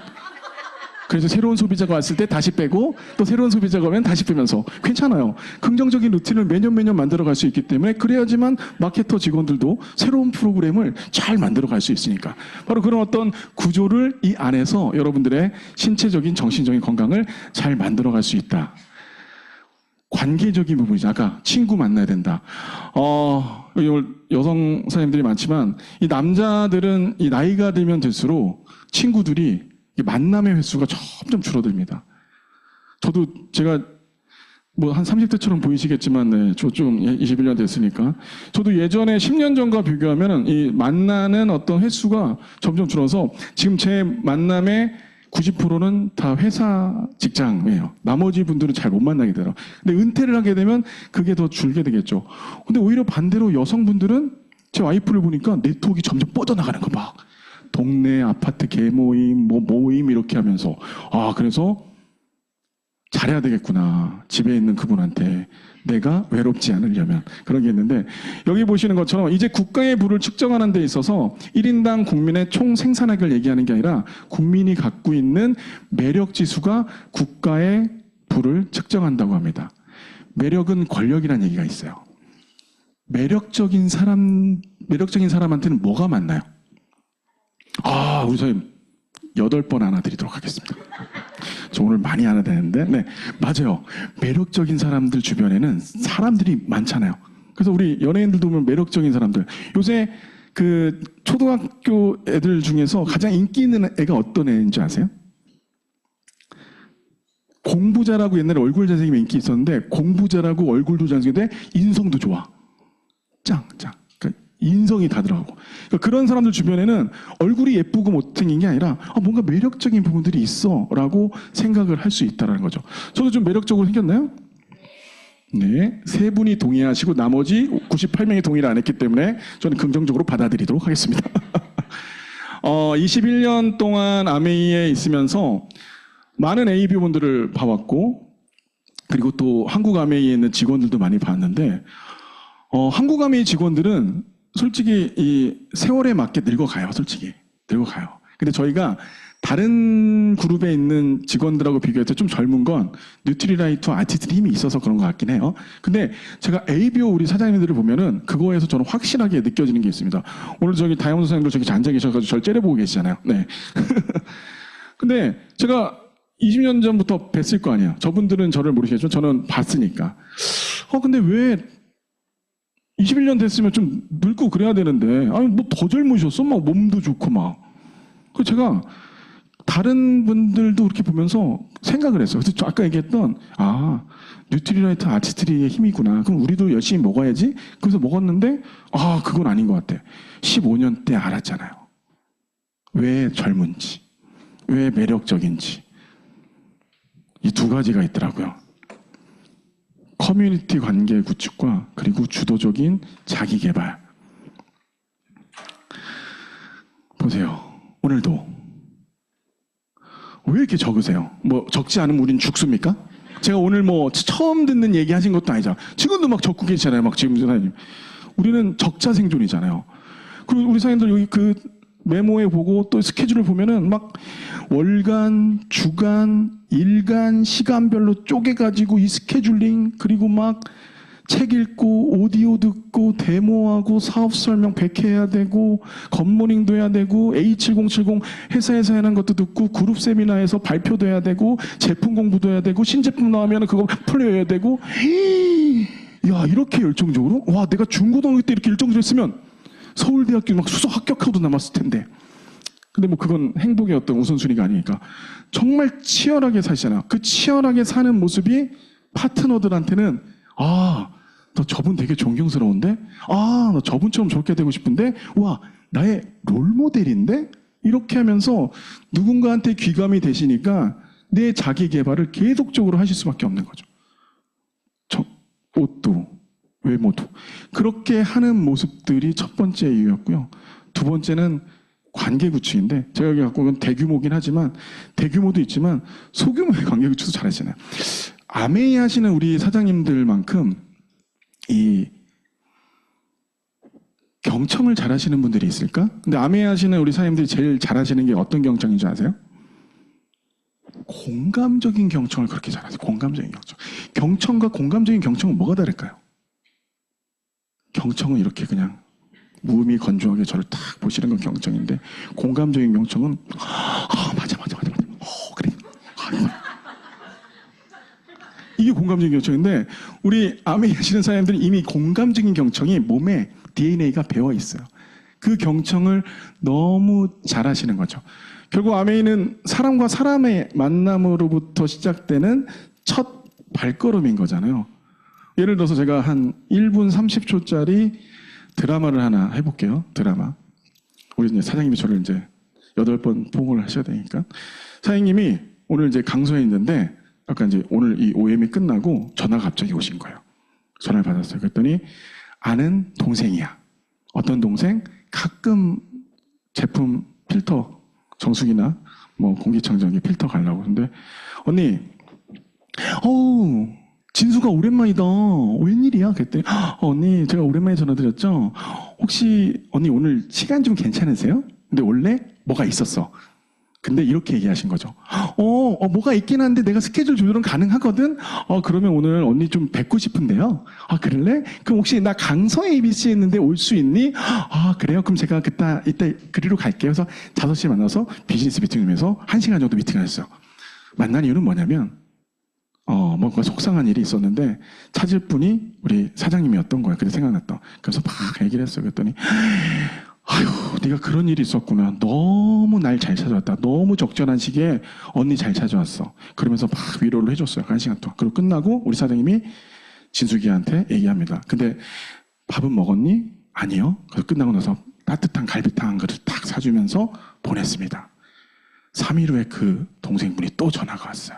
그래서 새로운 소비자가 왔을 때 다시 빼고 또 새로운 소비자가 오면 다시 빼면서 괜찮아요. 긍정적인 루틴을 매년 만들어갈 수 있기 때문에, 그래야지만 마케터 직원들도 새로운 프로그램을 잘 만들어갈 수 있으니까. 바로 그런 어떤 구조를 이 안에서 여러분들의 신체적인 정신적인 건강을 잘 만들어갈 수 있다. 관계적인 부분이죠. 아까 친구 만나야 된다. 여성 사장님들이 많지만 이 남자들은 이 나이가 들면 들수록 친구들이 만남의 횟수가 점점 줄어듭니다. 저도 제가 뭐 한 30대처럼 보이시겠지만, 네, 저 좀 21년 됐으니까. 저도 예전에 10년 전과 비교하면 이 만나는 어떤 횟수가 점점 줄어서 지금 제 만남의 90%는 다 회사 직장이에요. 나머지 분들은 잘 못 만나게 되더라고요. 근데 은퇴를 하게 되면 그게 더 줄게 되겠죠. 근데 오히려 반대로 여성분들은 제 와이프를 보니까 네트워크가 점점 뻗어나가는 거 막. 동네 아파트 개모임, 모임 이렇게 하면서, 그래서 잘해야 되겠구나. 집에 있는 그분한테 내가 외롭지 않으려면. 그런 게 있는데, 여기 보시는 것처럼 이제 국가의 부를 측정하는 데 있어서 1인당 국민의 총 생산액을 얘기하는 게 아니라 국민이 갖고 있는 매력 지수가 국가의 부를 측정한다고 합니다. 매력은 권력이라는 얘기가 있어요. 매력적인 사람한테는 뭐가 맞나요? 우리 선생님, 8번 안아드리도록 하겠습니다. 저 오늘 많이 안아대는데, 네, 맞아요. 매력적인 사람들 주변에는 사람들이 많잖아요. 그래서 우리 연예인들도 보면 매력적인 사람들. 요새 그 초등학교 애들 중에서 가장 인기 있는 애가 어떤 애인지 아세요? 공부 잘하고 옛날에 얼굴 잘생기면 인기 있었는데 공부 잘하고 얼굴도 잘생긴데 인성도 좋아. 짱. 그러니까 인성이 다 들어가고. 그러니까 그런 사람들 주변에는 얼굴이 예쁘고 못생긴 게 아니라 뭔가 매력적인 부분들이 있어라고 생각을 할 수 있다는 거죠. 저도 좀 매력적으로 생겼나요? 네, 3분이 동의하시고 나머지 98명이 동의를 안 했기 때문에 저는 긍정적으로 받아들이도록 하겠습니다. 21년 동안 아메이에 있으면서 많은 AB분들을 봐왔고, 그리고 또 한국 아메이에 있는 직원들도 많이 봤는데, 한국 아메이 직원들은 솔직히 이 세월에 맞게 늙어가요. 솔직히 늙어가요. 근데 저희가 다른 그룹에 있는 직원들하고 비교할 때 좀 젊은 건 뉴트리라이트 아티스트 힘이 있어서 그런 것 같긴 해요. 근데 제가 ABO 우리 사장님들을 보면은 그거에서 저는 확실하게 느껴지는 게 있습니다. 오늘 저기 다영수 사장님도 저기 앉아 계셔가지고 저를 째려보고 계시잖아요. 네. 근데 제가 20년 전부터 뵀을 거 아니에요. 저분들은 저를 모르시겠죠? 저는 봤으니까. 근데 왜 21년 됐으면 좀 늙고 그래야 되는데, 아니, 뭐 더 젊으셨어? 막 몸도 좋고 막. 그래서 제가 다른 분들도 그렇게 보면서 생각을 했어요. 그래서 저 아까 얘기했던, 뉴트리라이트 아티스트리의 힘이구나. 그럼 우리도 열심히 먹어야지? 그래서 먹었는데, 그건 아닌 것 같아. 15년 때 알았잖아요. 왜 젊은지, 왜 매력적인지. 이 2가지가 있더라고요. 커뮤니티 관계 구축과 그리고 주도적인 자기 개발. 보세요. 오늘도 왜 이렇게 적으세요? 뭐 적지 않으면 우린 죽습니까? 제가 오늘 뭐 처음 듣는 얘기 하신 것도 아니잖아요. 지금도 막 적고 계시잖아요. 막 지금 사장님. 우리는 적자 생존이잖아요. 그리고 우리 사장님들 여기 그 메모에 보고 또 스케줄을 보면은 막 월간, 주간, 일간, 시간별로 쪼개가지고 이 스케줄링, 그리고 막 책 읽고 오디오 듣고 데모하고 사업 설명 100회 해야 되고 겉모닝도 해야 되고 A7070 회사에서 하는 것도 듣고 그룹 세미나에서 발표도 해야 되고 제품 공부도 해야 되고 신제품 나오면 그거 풀려야 되고. 야, 이렇게 열정적으로? 와, 내가 중고등학교 때 이렇게 열정적으로 했으면 서울대학교 막 수석 합격하고도 남았을 텐데. 근데 뭐 그건 행복의 어떤 우선순위가 아니니까 정말 치열하게 사시잖아요. 그 치열하게 사는 모습이 파트너들한테는 너 저분 되게 존경스러운데? 너 저분처럼 저렇게 되고 싶은데? 와, 나의 롤모델인데? 이렇게 하면서 누군가한테 귀감이 되시니까 내 자기 개발을 계속적으로 하실 수밖에 없는 거죠. 옷도, 외모도. 그렇게 하는 모습들이 첫 번째 이유였고요. 2번째는 관계 구축인데, 제가 여기 갖고 온 대규모긴 하지만, 대규모도 있지만 소규모의 관계 구축도 잘하시잖아요. 아메이 하시는 우리 사장님들만큼 이 경청을 잘하시는 분들이 있을까? 근데 아메이 하시는 우리 사장님들이 제일 잘하시는 게 어떤 경청인 줄 아세요? 공감적인 경청을 그렇게 잘하세요. 공감적인 경청. 경청과 공감적인 경청은 뭐가 다를까요? 경청은 이렇게 그냥 무음이 건조하게 저를 딱 보시는 건 경청인데, 공감적인 경청은 맞아. 그래. 이게 공감적인 경청인데, 우리 아메이 하시는 사람들은 이미 공감적인 경청이 몸에 DNA가 배어 있어요. 그 경청을 너무 잘하시는 거죠. 결국 아메이는 사람과 사람의 만남으로부터 시작되는 첫 발걸음인 거잖아요. 예를 들어서 제가 한 1분 30초짜리 드라마를 하나 해볼게요. 드라마. 우리 이제 사장님이 저를 이제 8번 포옹을 하셔야 되니까. 사장님이 오늘 이제 강소에 있는데, 아까 이제 오늘 이 OM이 끝나고 전화가 갑자기 오신 거예요. 전화를 받았어요. 그랬더니 아는 동생이야. 어떤 동생? 가끔 제품 필터, 정수기나 뭐 공기청정기 필터 가려고. 근데 언니, 진수가 오랜만이다. 웬일이야? 그랬더니 언니 제가 오랜만에 전화드렸죠? 혹시 언니 오늘 시간 좀 괜찮으세요? 근데 원래 뭐가 있었어. 근데 이렇게 얘기하신 거죠. 뭐가 있긴 한데 내가 스케줄 조절은 가능하거든? 그러면 오늘 언니 좀 뵙고 싶은데요? 그럴래? 그럼 혹시 나 강서 ABC 했는데 올 수 있니? 그래요? 그럼 제가 이따 그리로 갈게요. 그래서 5시에 만나서 비즈니스 미팅룸에서 1시간 정도 미팅을 했어요. 만난 이유는 뭐냐면, 뭔가 속상한 일이 있었는데 찾을 분이 우리 사장님이었던 거예요. 그때 생각났다. 그래서 막 얘기를 했어요. 그랬더니 아유, 네가 그런 일이 있었구나. 너무 날 잘 찾아왔다. 너무 적절한 시기에 언니 잘 찾아왔어. 그러면서 막 위로를 해줬어요. 1시간 동안. 그리고 끝나고 우리 사장님이 진숙이한테 얘기합니다. 근데 밥은 먹었니? 아니요. 그래서 끝나고 나서 따뜻한 갈비탕 한 그릇 딱 사주면서 보냈습니다. 3일 후에 그 동생분이 또 전화가 왔어요.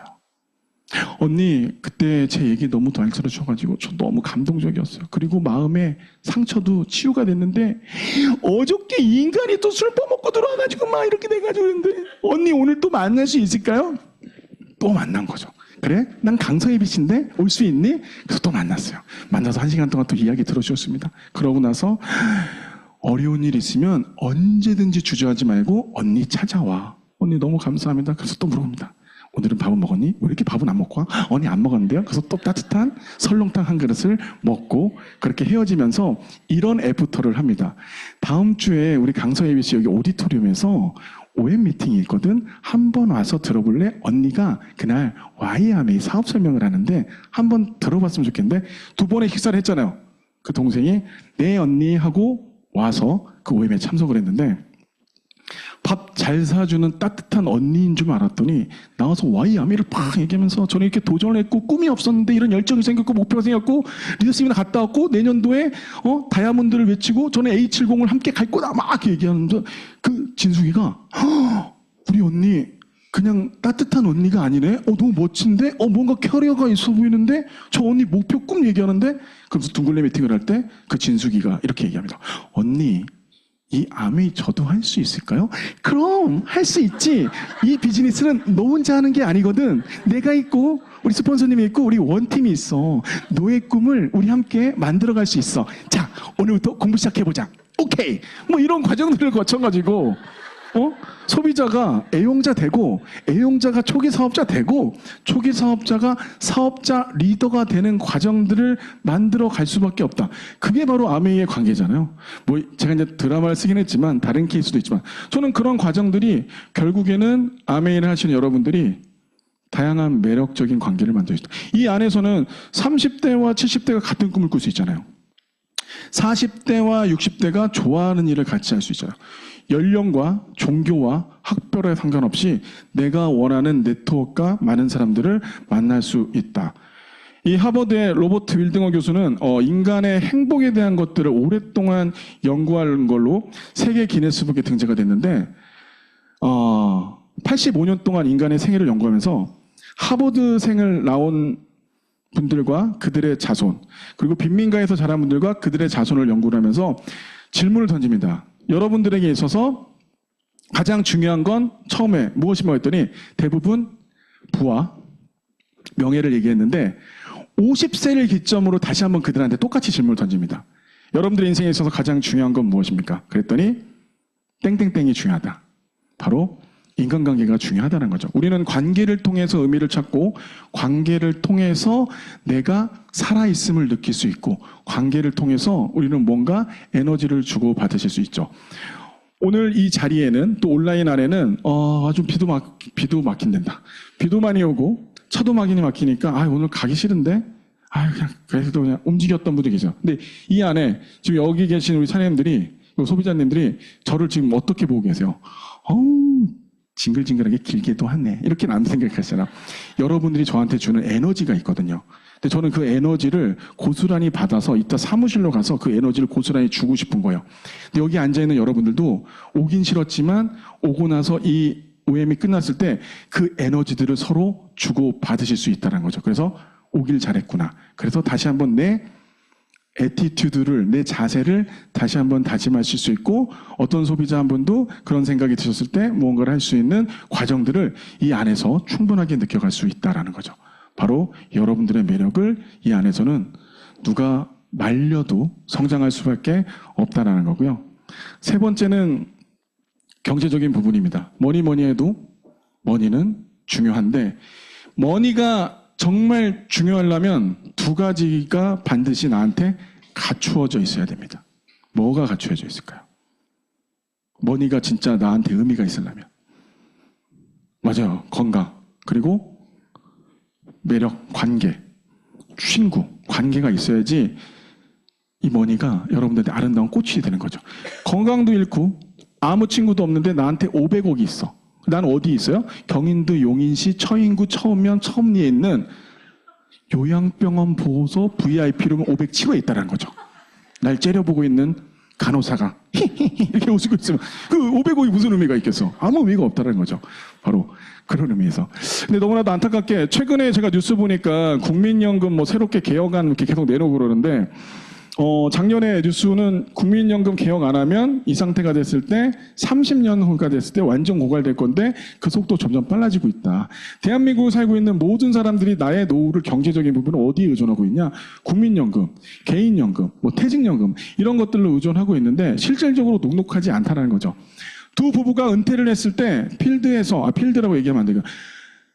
언니, 그때 제 얘기 너무 잘 들어주셔가지고 저 너무 감동적이었어요. 그리고 마음에 상처도 치유가 됐는데 어저께 이 인간이 또 술 퍼먹고 들어와가지고 막 이렇게 돼가지고 있는데 언니 오늘 또 만날 수 있을까요? 또 만난 거죠. 그래? 난 강서 ABC인데 올 수 있니? 그래서 또 만났어요. 만나서 1시간 동안 또 이야기 들어주셨습니다. 그러고 나서 어려운 일 있으면 언제든지 주저하지 말고 언니 찾아와. 언니 너무 감사합니다. 그래서 또 물어봅니다. 오늘은 밥은 먹었니? 왜 이렇게 밥은 안 먹고 와? 언니 안 먹었는데요? 그래서 또 따뜻한 설렁탕 한 그릇을 먹고 그렇게 헤어지면서 이런 애프터를 합니다. 다음 주에 우리 강서 ABC 여기 오디토리움에서 OM 미팅이 있거든. 한번 와서 들어볼래? 언니가 그날 YMA 사업 설명을 하는데 한번 들어봤으면 좋겠는데 2번의 식사를 했잖아요. 그 동생이 네 언니 하고 와서 그 OM에 참석을 했는데 밥 잘 사주는 따뜻한 언니인 줄 알았더니 나와서 YMA를 팍 얘기하면서 저는 이렇게 도전을 했고 꿈이 없었는데 이런 열정이 생겼고 목표가 생겼고 리더십이나 갔다 왔고 내년도에 다이아몬드를 외치고 저는 A70을 함께 갈 거다 막 얘기하면서 그 진숙이가 우리 언니 그냥 따뜻한 언니가 아니네. 너무 멋진데? 뭔가 캐리어가 있어 보이는데? 저 언니 목표 꿈 얘기하는데? 그러면서 둥글레 미팅을 할 때 그 진숙이가 이렇게 얘기합니다. 언니 이 아메이 저도 할 수 있을까요? 그럼 할 수 있지. 이 비즈니스는 너 혼자 하는 게 아니거든. 내가 있고 우리 스폰서님이 있고 우리 원팀이 있어. 너의 꿈을 우리 함께 만들어갈 수 있어. 자, 오늘부터 공부 시작해보자. 오케이. 뭐 이런 과정들을 거쳐가지고 소비자가 애용자 되고 애용자가 초기 사업자 되고 초기 사업자가 사업자 리더가 되는 과정들을 만들어 갈 수밖에 없다. 그게 바로 아메이의 관계잖아요. 뭐 제가 이제 드라마를 쓰긴 했지만 다른 케이스도 있지만 저는 그런 과정들이 결국에는 아메이를 하시는 여러분들이 다양한 매력적인 관계를 만들어주다. 이 안에서는 30대와 70대가 같은 꿈을 꿀 수 있잖아요. 40대와 60대가 좋아하는 일을 같이 할 수 있잖아요. 연령과 종교와 학별에 상관없이 내가 원하는 네트워크가 많은 사람들을 만날 수 있다. 이 하버드의 로버트 윌딩어 교수는 인간의 행복에 대한 것들을 오랫동안 연구한 걸로 세계 기네스북에 등재가 됐는데 85년 동안 인간의 생애를 연구하면서 하버드생을 나온 분들과 그들의 자손 그리고 빈민가에서 자란 분들과 그들의 자손을 연구를 하면서 질문을 던집니다. 여러분들에게 있어서 가장 중요한 건 처음에 무엇인가 했더니 대부분 부와 명예를 얘기했는데 50세를 기점으로 다시 한번 그들한테 똑같이 질문을 던집니다. 여러분들의 인생에 있어서 가장 중요한 건 무엇입니까? 그랬더니 땡땡땡이 중요하다. 바로 인간관계가 중요하다는 거죠. 우리는 관계를 통해서 의미를 찾고 관계를 통해서 내가 살아있음을 느낄 수 있고 관계를 통해서 우리는 뭔가 에너지를 주고 받으실 수 있죠. 오늘 이 자리에는 또 온라인 안에는 아주 비도 막힌댄다. 비도 많이 오고 차도 많이 막히니까 오늘 가기 싫은데 그냥 그래도 그냥 움직였던 분도 계죠. 근데 이 안에 지금 여기 계신 우리 사장님들이 소비자님들이 저를 지금 어떻게 보고 계세요? 징글징글하게 길게도 하네. 이렇게는 안 생각하시잖아. 여러분들이 저한테 주는 에너지가 있거든요. 근데 저는 그 에너지를 고스란히 받아서 이따 사무실로 가서 그 에너지를 고스란히 주고 싶은 거예요. 근데 여기 앉아있는 여러분들도 오긴 싫었지만 오고 나서 이 OM이 끝났을 때 그 에너지들을 서로 주고 받으실 수 있다는 거죠. 그래서 오길 잘했구나. 그래서 다시 한번 내 애티튜드를 내 자세를 다시 한번 다짐하실 수 있고 어떤 소비자 한 분도 그런 생각이 드셨을 때 무언가를 할 수 있는 과정들을 이 안에서 충분하게 느껴갈 수 있다는 거죠. 바로 여러분들의 매력을 이 안에서는 누가 말려도 성장할 수밖에 없다는 거고요. 세 번째는 경제적인 부분입니다. 뭐니 해도 머니는 중요한데 머니가 정말 중요하려면 두 가지가 반드시 나한테 갖추어져 있어야 됩니다. 뭐가 갖추어져 있을까요? 머니가 진짜 나한테 의미가 있으려면. 맞아요. 건강. 그리고 매력, 관계, 친구, 관계가 있어야지 이 머니가 여러분들한테 아름다운 꽃이 되는 거죠. 건강도 잃고 아무 친구도 없는데 나한테 500억이 있어. 난 어디 있어요? 경인도 용인시 처인구 처음면 처음리에 있는 요양병원 보호소 VIP룸 507호에 있다는 거죠. 날 째려보고 있는 간호사가 이렇게 웃고 있으면 그 500억이 무슨 의미가 있겠어? 아무 의미가 없다는 거죠. 바로 그런 의미에서. 근데 너무나도 안타깝게 최근에 제가 뉴스 보니까 국민연금 뭐 새롭게 개혁안 이렇게 계속 내놓고 그러는데 작년에 뉴스는 국민연금 개혁 안 하면 이 상태가 됐을 때 30년 후가 됐을 때 완전 고갈될 건데 그 속도 점점 빨라지고 있다. 대한민국에 살고 있는 모든 사람들이 나의 노후를 경제적인 부분을 어디에 의존하고 있냐? 국민연금, 개인연금, 뭐 퇴직연금 이런 것들로 의존하고 있는데 실질적으로 녹록하지 않다는 거죠. 두 부부가 은퇴를 했을 때 필드라고 얘기하면 안 되고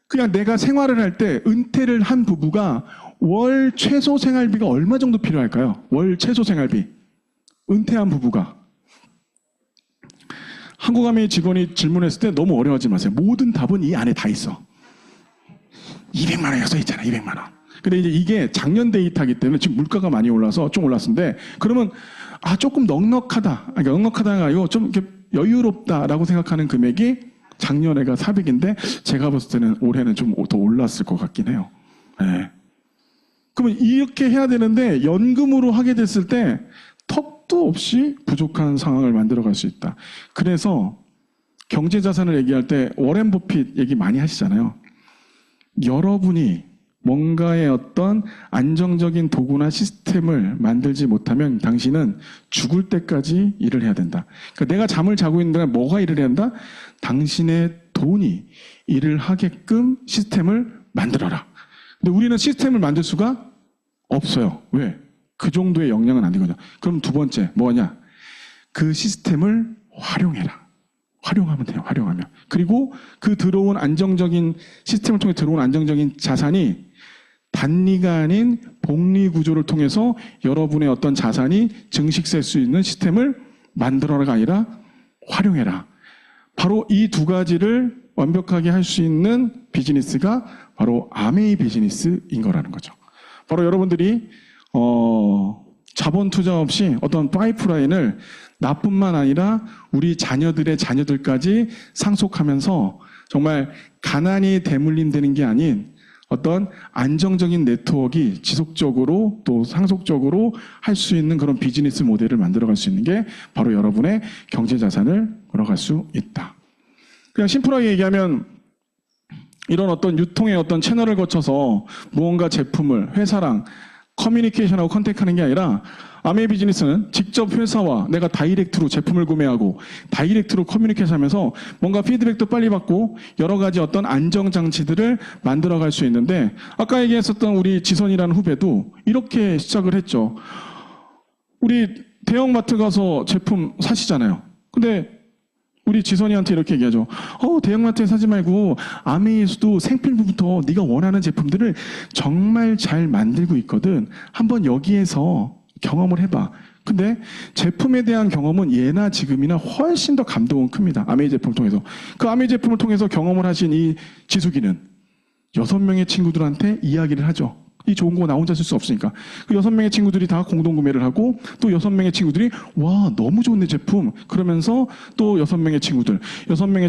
그냥 내가 생활을 할 때 은퇴를 한 부부가 월 최소 생활비가 얼마 정도 필요할까요? 월 최소 생활비. 은퇴한 부부가. 한국아메이 직원이 질문했을 때 너무 어려워하지 마세요. 모든 답은 이 안에 다 있어. 200만 원이라고 써있잖아. 200만 원. 근데 이제 이게 작년 데이터이기 때문에 지금 물가가 많이 올라서 좀 올랐는데 그러면 조금 넉넉하다. 그러니까 넉넉하다가 아니고 좀 이렇게 여유롭다라고 생각하는 금액이 작년에가 400인데 제가 봤을 때는 올해는 좀 더 올랐을 것 같긴 해요. 네. 그러면 이렇게 해야 되는데 연금으로 하게 됐을 때 턱도 없이 부족한 상황을 만들어갈 수 있다. 그래서 경제자산을 얘기할 때 워렌 버핏 얘기 많이 하시잖아요. 여러분이 뭔가의 어떤 안정적인 도구나 시스템을 만들지 못하면 당신은 죽을 때까지 일을 해야 된다. 그러니까 내가 잠을 자고 있는 동안 뭐가 일을 해야 한다? 당신의 돈이 일을 하게끔 시스템을 만들어라. 근데 우리는 시스템을 만들 수가 없어요. 왜? 그 정도의 역량은 안 되거든요. 그럼 두 번째 뭐냐? 그 시스템을 활용해라. 활용하면 돼요. 활용하면. 그리고 그 들어온 안정적인 시스템을 통해 들어온 안정적인 자산이 단리가 아닌 복리 구조를 통해서 여러분의 어떤 자산이 증식될 수 있는 시스템을 만들어라가 아니라 활용해라. 바로 이 두 가지를 완벽하게 할 수 있는 비즈니스가 바로 아메이 비즈니스인 거라는 거죠. 바로 여러분들이 자본 투자 없이 어떤 파이프라인을 나뿐만 아니라 우리 자녀들의 자녀들까지 상속하면서 정말 가난이 대물림되는 게 아닌 어떤 안정적인 네트워크가 지속적으로 또 상속적으로 할 수 있는 그런 비즈니스 모델을 만들어갈 수 있는 게 바로 여러분의 경제자산을 걸어갈 수 있다. 그냥 심플하게 얘기하면 이런 어떤 유통의 어떤 채널을 거쳐서 무언가 제품을 회사랑 커뮤니케이션하고 컨택하는 게 아니라 아메이 비즈니스는 직접 회사와 내가 다이렉트로 제품을 구매하고 다이렉트로 커뮤니케이션하면서 뭔가 피드백도 빨리 받고 여러 가지 어떤 안정장치들을 만들어갈 수 있는데 아까 얘기했었던 우리 지선이라는 후배도 이렇게 시작을 했죠. 우리 대형마트 가서 제품 사시잖아요. 근데 우리 지선이한테 이렇게 얘기하죠. 대형마트에 사지 말고 아메이에서도 생필품부터 네가 원하는 제품들을 정말 잘 만들고 있거든. 한번 여기에서 경험을 해봐. 근데 제품에 대한 경험은 예나 지금이나 훨씬 더 감동은 큽니다. 아메이 제품을 통해서. 그 아메이 제품을 통해서 경험을 하신 이 지숙이는 6명의 친구들한테 이야기를 하죠. 이 좋은 거 나 혼자 쓸 수 없으니까. 그 6명의 친구들이 다 공동 구매를 하고 또 6명의 친구들이 와 너무 좋은 내 제품 그러면서 또 6명의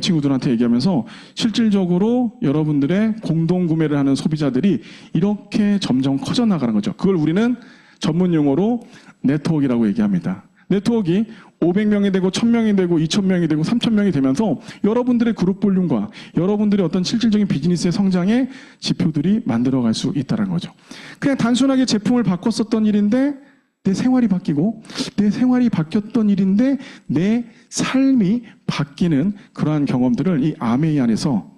친구들한테 얘기하면서 실질적으로 여러분들의 공동 구매를 하는 소비자들이 이렇게 점점 커져 나가는 거죠. 그걸 우리는 전문 용어로 네트워크라고 얘기합니다. 네트워크가 500명이 되고 1000명이 되고 2000명이 되고 3000명이 되면서 여러분들의 그룹 볼륨과 여러분들의 어떤 실질적인 비즈니스의 성장의 지표들이 만들어갈 수 있다는 거죠. 그냥 단순하게 제품을 바꿨었던 일인데 내 생활이 바뀌고 내 생활이 바뀌었던 일인데 내 삶이 바뀌는 그러한 경험들을 이 아메이 안에서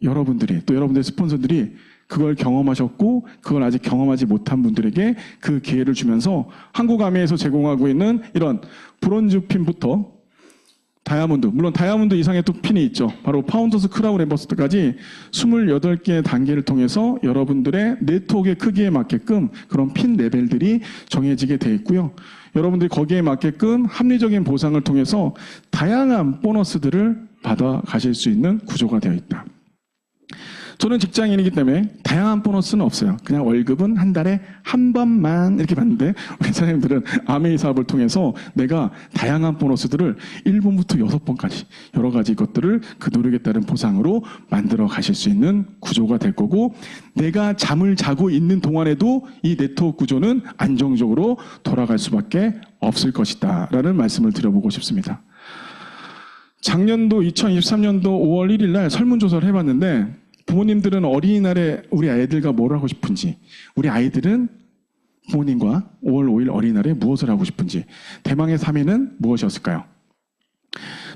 여러분들이 또 여러분들의 스폰서들이 그걸 경험하셨고 그걸 아직 경험하지 못한 분들에게 그 기회를 주면서 한국 아메이에서 제공하고 있는 이런 브론즈 핀부터 다이아몬드, 물론 다이아몬드 이상의 또 핀이 있죠. 바로 파운더스 크라운 엠버스터까지 28개의 단계를 통해서 여러분들의 네트워크의 크기에 맞게끔 그런 핀 레벨들이 정해지게 되어 있고요. 여러분들이 거기에 맞게끔 합리적인 보상을 통해서 다양한 보너스들을 받아 가실 수 있는 구조가 되어 있다. 저는 직장인이기 때문에 다양한 보너스는 없어요. 그냥 월급은 한 달에 한 번만 이렇게 받는데, 우리 사장님들은 아메이 사업을 통해서 내가 다양한 보너스들을 1번부터 6번까지 여러 가지 것들을 그 노력에 따른 보상으로 만들어 가실 수 있는 구조가 될 거고, 내가 잠을 자고 있는 동안에도 이 네트워크 구조는 안정적으로 돌아갈 수밖에 없을 것이다 라는 말씀을 드려보고 싶습니다. 작년도 2023년도 5월 1일 날 설문조사를 해봤는데, 부모님들은 어린이날에 우리 아이들과 뭘 하고 싶은지, 우리 아이들은 부모님과 5월 5일 어린이날에 무엇을 하고 싶은지, 대망의 3위는 무엇이었을까요?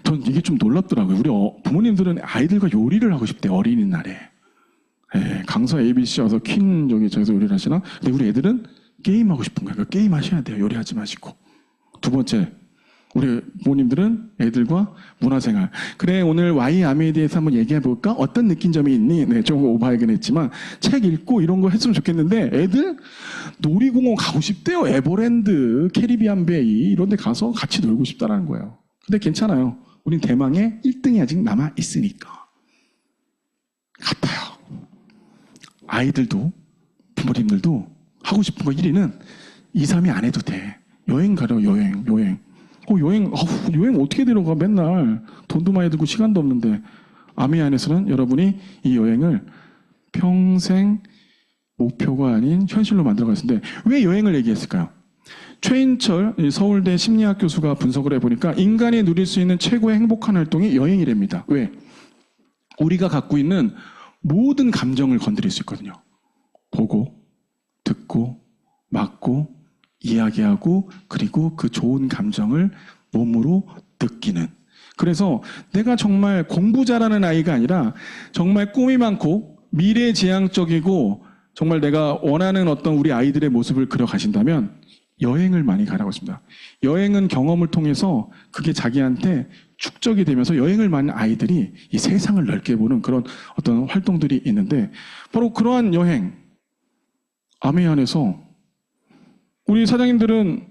전 이게 좀 놀랍더라고요. 우리 부모님들은 아이들과 요리를 하고 싶대요, 어린이날에. 예, 강서 ABC 와서 퀸 저기서 요리를 하시나? 근데 우리 애들은 게임하고 싶은 거예요. 게임 하셔야 돼요. 요리하지 마시고. 두 번째, 우리 부모님들은 애들과 문화생활. 그래, 오늘 Y아메에 대해서 한번 얘기해볼까? 어떤 느낀 점이 있니? 네, 좀 오버하긴 했지만 책 읽고 이런 거 했으면 좋겠는데, 애들 놀이공원 가고 싶대요. 에버랜드, 캐리비안 베이 이런 데 가서 같이 놀고 싶다라는 거예요. 근데 괜찮아요. 우린 대망의 1등이 아직 남아있으니까. 같아요. 아이들도 부모님들도 하고 싶은 거 1위는 2, 3위 안 해도 돼. 여행 가려, 여행. 여행 어떻게 데려가? 맨날 돈도 많이 들고 시간도 없는데. 아메 안에서는 여러분이 이 여행을 평생 목표가 아닌 현실로 만들어가는데, 왜 여행을 얘기했을까요? 최인철 서울대 심리학 교수가 분석을 해보니까 인간이 누릴 수 있는 최고의 행복한 활동이 여행이랍니다. 왜? 우리가 갖고 있는 모든 감정을 건드릴 수 있거든요. 보고, 듣고, 맡고, 이야기하고, 그리고 그 좋은 감정을 몸으로 느끼는. 그래서 내가 정말 공부 잘하는 아이가 아니라 정말 꿈이 많고 미래지향적이고 정말 내가 원하는 어떤 우리 아이들의 모습을 그려가신다면 여행을 많이 가라고 했습니다. 여행은 경험을 통해서 그게 자기한테 축적이 되면서 여행을 많이 아이들이 이 세상을 넓게 보는 그런 어떤 활동들이 있는데, 바로 그러한 여행, 아메 안에서 우리 사장님들은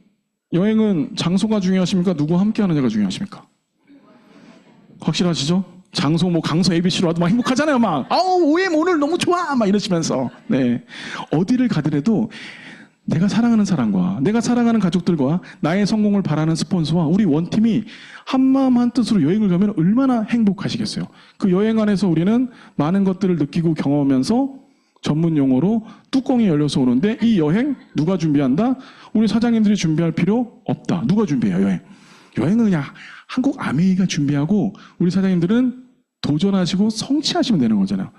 여행은 장소가 중요하십니까? 누구와 함께 하느냐가 중요하십니까? 확실하시죠? 장소, 강서 ABC로 와도 막 행복하잖아요. OM 오늘 너무 좋아! 이러시면서. 네. 어디를 가더라도 내가 사랑하는 사람과, 내가 사랑하는 가족들과, 나의 성공을 바라는 스폰서와 우리 원팀이 한마음 한뜻으로 여행을 가면 얼마나 행복하시겠어요. 그 여행 안에서 우리는 많은 것들을 느끼고 경험하면서 전문 용어로 뚜껑이 열려서 오는데, 이 여행 누가 준비한다? 우리 사장님들이 준비할 필요 없다. 누가 준비해요, 여행? 여행은 그냥 한국 아메이가 준비하고 우리 사장님들은 도전하시고 성취하시면 되는 거잖아요.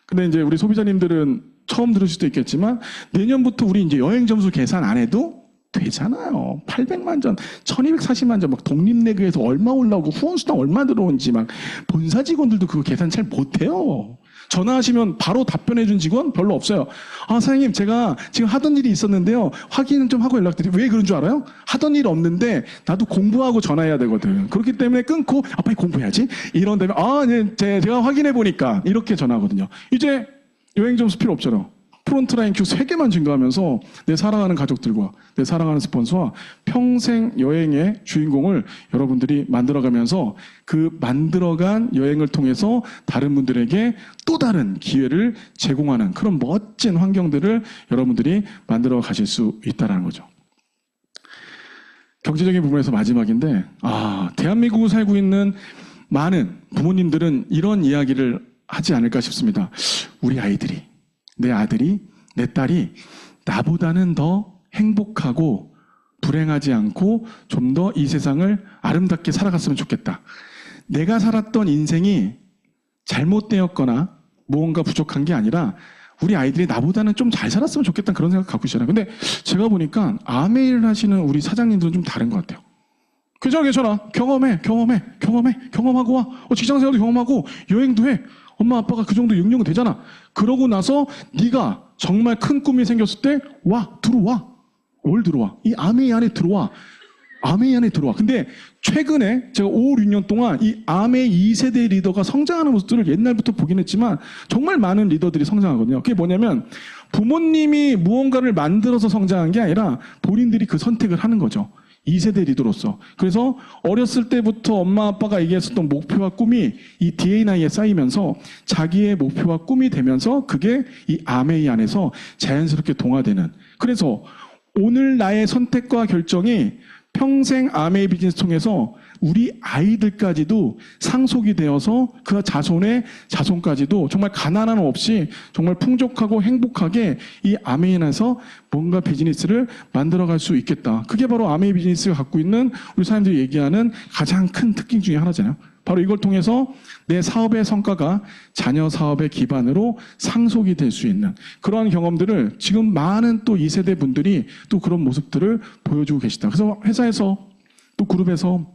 근데 이제 우리 소비자님들은 처음 들으실 수도 있겠지만, 내년부터 우리 이제 여행 점수 계산 안 해도 되잖아요. 800만 전, 1240만 전, 독립내그에서 얼마 올라오고 후원수당 얼마 들어온지 본사 직원들도 그거 계산 잘 못해요. 전화하시면 바로 답변해준 직원 별로 없어요. 사장님, 제가 지금 하던 일이 있었는데요. 확인은 좀 하고 연락드리고. 왜 그런 줄 알아요? 하던 일 없는데 나도 공부하고 전화해야 되거든. 그렇기 때문에 끊고, 빨리 공부해야지. 이런 다음에, 네, 제가 확인해보니까 이렇게 전화하거든요. 이제 여행 점수 필요 없잖아요. 프론트라인 큐 3개만 증가하면서 내 사랑하는 가족들과 내 사랑하는 스폰서와 평생 여행의 주인공을 여러분들이 만들어가면서 그 만들어간 여행을 통해서 다른 분들에게 또 다른 기회를 제공하는 그런 멋진 환경들을 여러분들이 만들어 가실 수 있다는 거죠. 경제적인 부분에서 마지막인데, 대한민국을 살고 있는 많은 부모님들은 이런 이야기를 하지 않을까 싶습니다. 우리 아이들이, 내 아들이, 내 딸이 나보다는 더 행복하고 불행하지 않고 좀 더 이 세상을 아름답게 살아갔으면 좋겠다. 내가 살았던 인생이 잘못되었거나 무언가 부족한 게 아니라 우리 아이들이 나보다는 좀 잘 살았으면 좋겠다는 그런 생각 갖고 있잖아요. 근데 제가 보니까 아메이를 하시는 우리 사장님들은 좀 다른 것 같아요. 괜찮아. 경험하고 와. 직장생활도 경험하고 여행도 해. 엄마 아빠가 그 정도 능력은 되잖아. 그러고 나서 네가 정말 큰 꿈이 생겼을 때 들어와. 이 아메이 안에 들어와. 아메이 안에 들어와. 근데 최근에 제가 5, 6년 동안 이 아메이 2세대 리더가 성장하는 모습들을 옛날부터 보긴 했지만 정말 많은 리더들이 성장하거든요. 그게 뭐냐면 부모님이 무언가를 만들어서 성장한 게 아니라 본인들이 그 선택을 하는 거죠. 2세대 리더로서. 그래서 어렸을 때부터 엄마 아빠가 얘기했었던 목표와 꿈이 이 DNA에 쌓이면서 자기의 목표와 꿈이 되면서 그게 이 아메이 안에서 자연스럽게 동화되는. 그래서 오늘 나의 선택과 결정이 평생 아메이 비즈니스 통해서 우리 아이들까지도 상속이 되어서 그 자손의 자손까지도 정말 가난함 없이 정말 풍족하고 행복하게 이 아메이에서 뭔가 비즈니스를 만들어갈 수 있겠다. 그게 바로 아메이 비즈니스가 갖고 있는 우리 사람들이 얘기하는 가장 큰 특징 중에 하나잖아요. 바로 이걸 통해서 내 사업의 성과가 자녀 사업의 기반으로 상속이 될 수 있는 그러한 경험들을 지금 많은 또 2세대 분들이 또 그런 모습들을 보여주고 계시다. 그래서 회사에서 또 그룹에서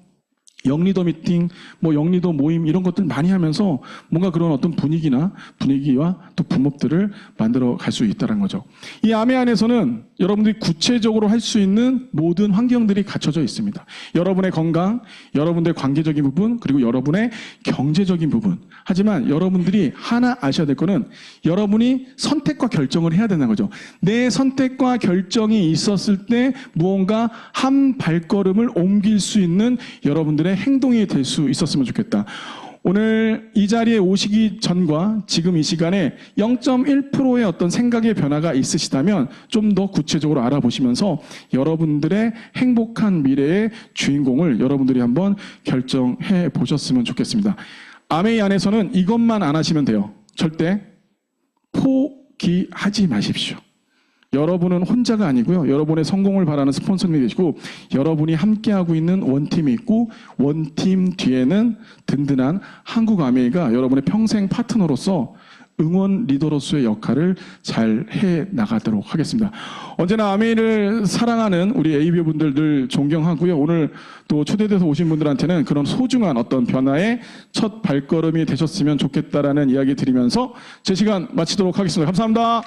영리더 미팅, 뭐 영리더 모임 이런 것들 많이 하면서 뭔가 그런 어떤 분위기와 또 분법들을 만들어 갈 수 있다는 거죠. 이 아메 안에서는 여러분들이 구체적으로 할 수 있는 모든 환경들이 갖춰져 있습니다. 여러분의 건강, 여러분들의 관계적인 부분, 그리고 여러분의 경제적인 부분. 하지만 여러분들이 하나 아셔야 될 거는 여러분이 선택과 결정을 해야 된다는 거죠. 내 선택과 결정이 있었을 때 무언가 한 발걸음을 옮길 수 있는 여러분들의 행동이 될 수 있었으면 좋겠다. 오늘 이 자리에 오시기 전과 지금 이 시간에 0.1%의 어떤 생각의 변화가 있으시다면 좀 더 구체적으로 알아보시면서 여러분들의 행복한 미래의 주인공을 여러분들이 한번 결정해 보셨으면 좋겠습니다. 아메이 안에서는 이것만 안 하시면 돼요. 절대 포기하지 마십시오. 여러분은 혼자가 아니고요. 여러분의 성공을 바라는 스폰서님이 계시고 여러분이 함께하고 있는 원팀이 있고 원팀 뒤에는 든든한 한국 아메이가 여러분의 평생 파트너로서 응원 리더로서의 역할을 잘 해나가도록 하겠습니다. 언제나 아메이를 사랑하는 우리 ABO 분들 늘 존경하고요. 오늘 또 초대돼서 오신 분들한테는 그런 소중한 어떤 변화의 첫 발걸음이 되셨으면 좋겠다라는 이야기 드리면서 제 시간 마치도록 하겠습니다. 감사합니다.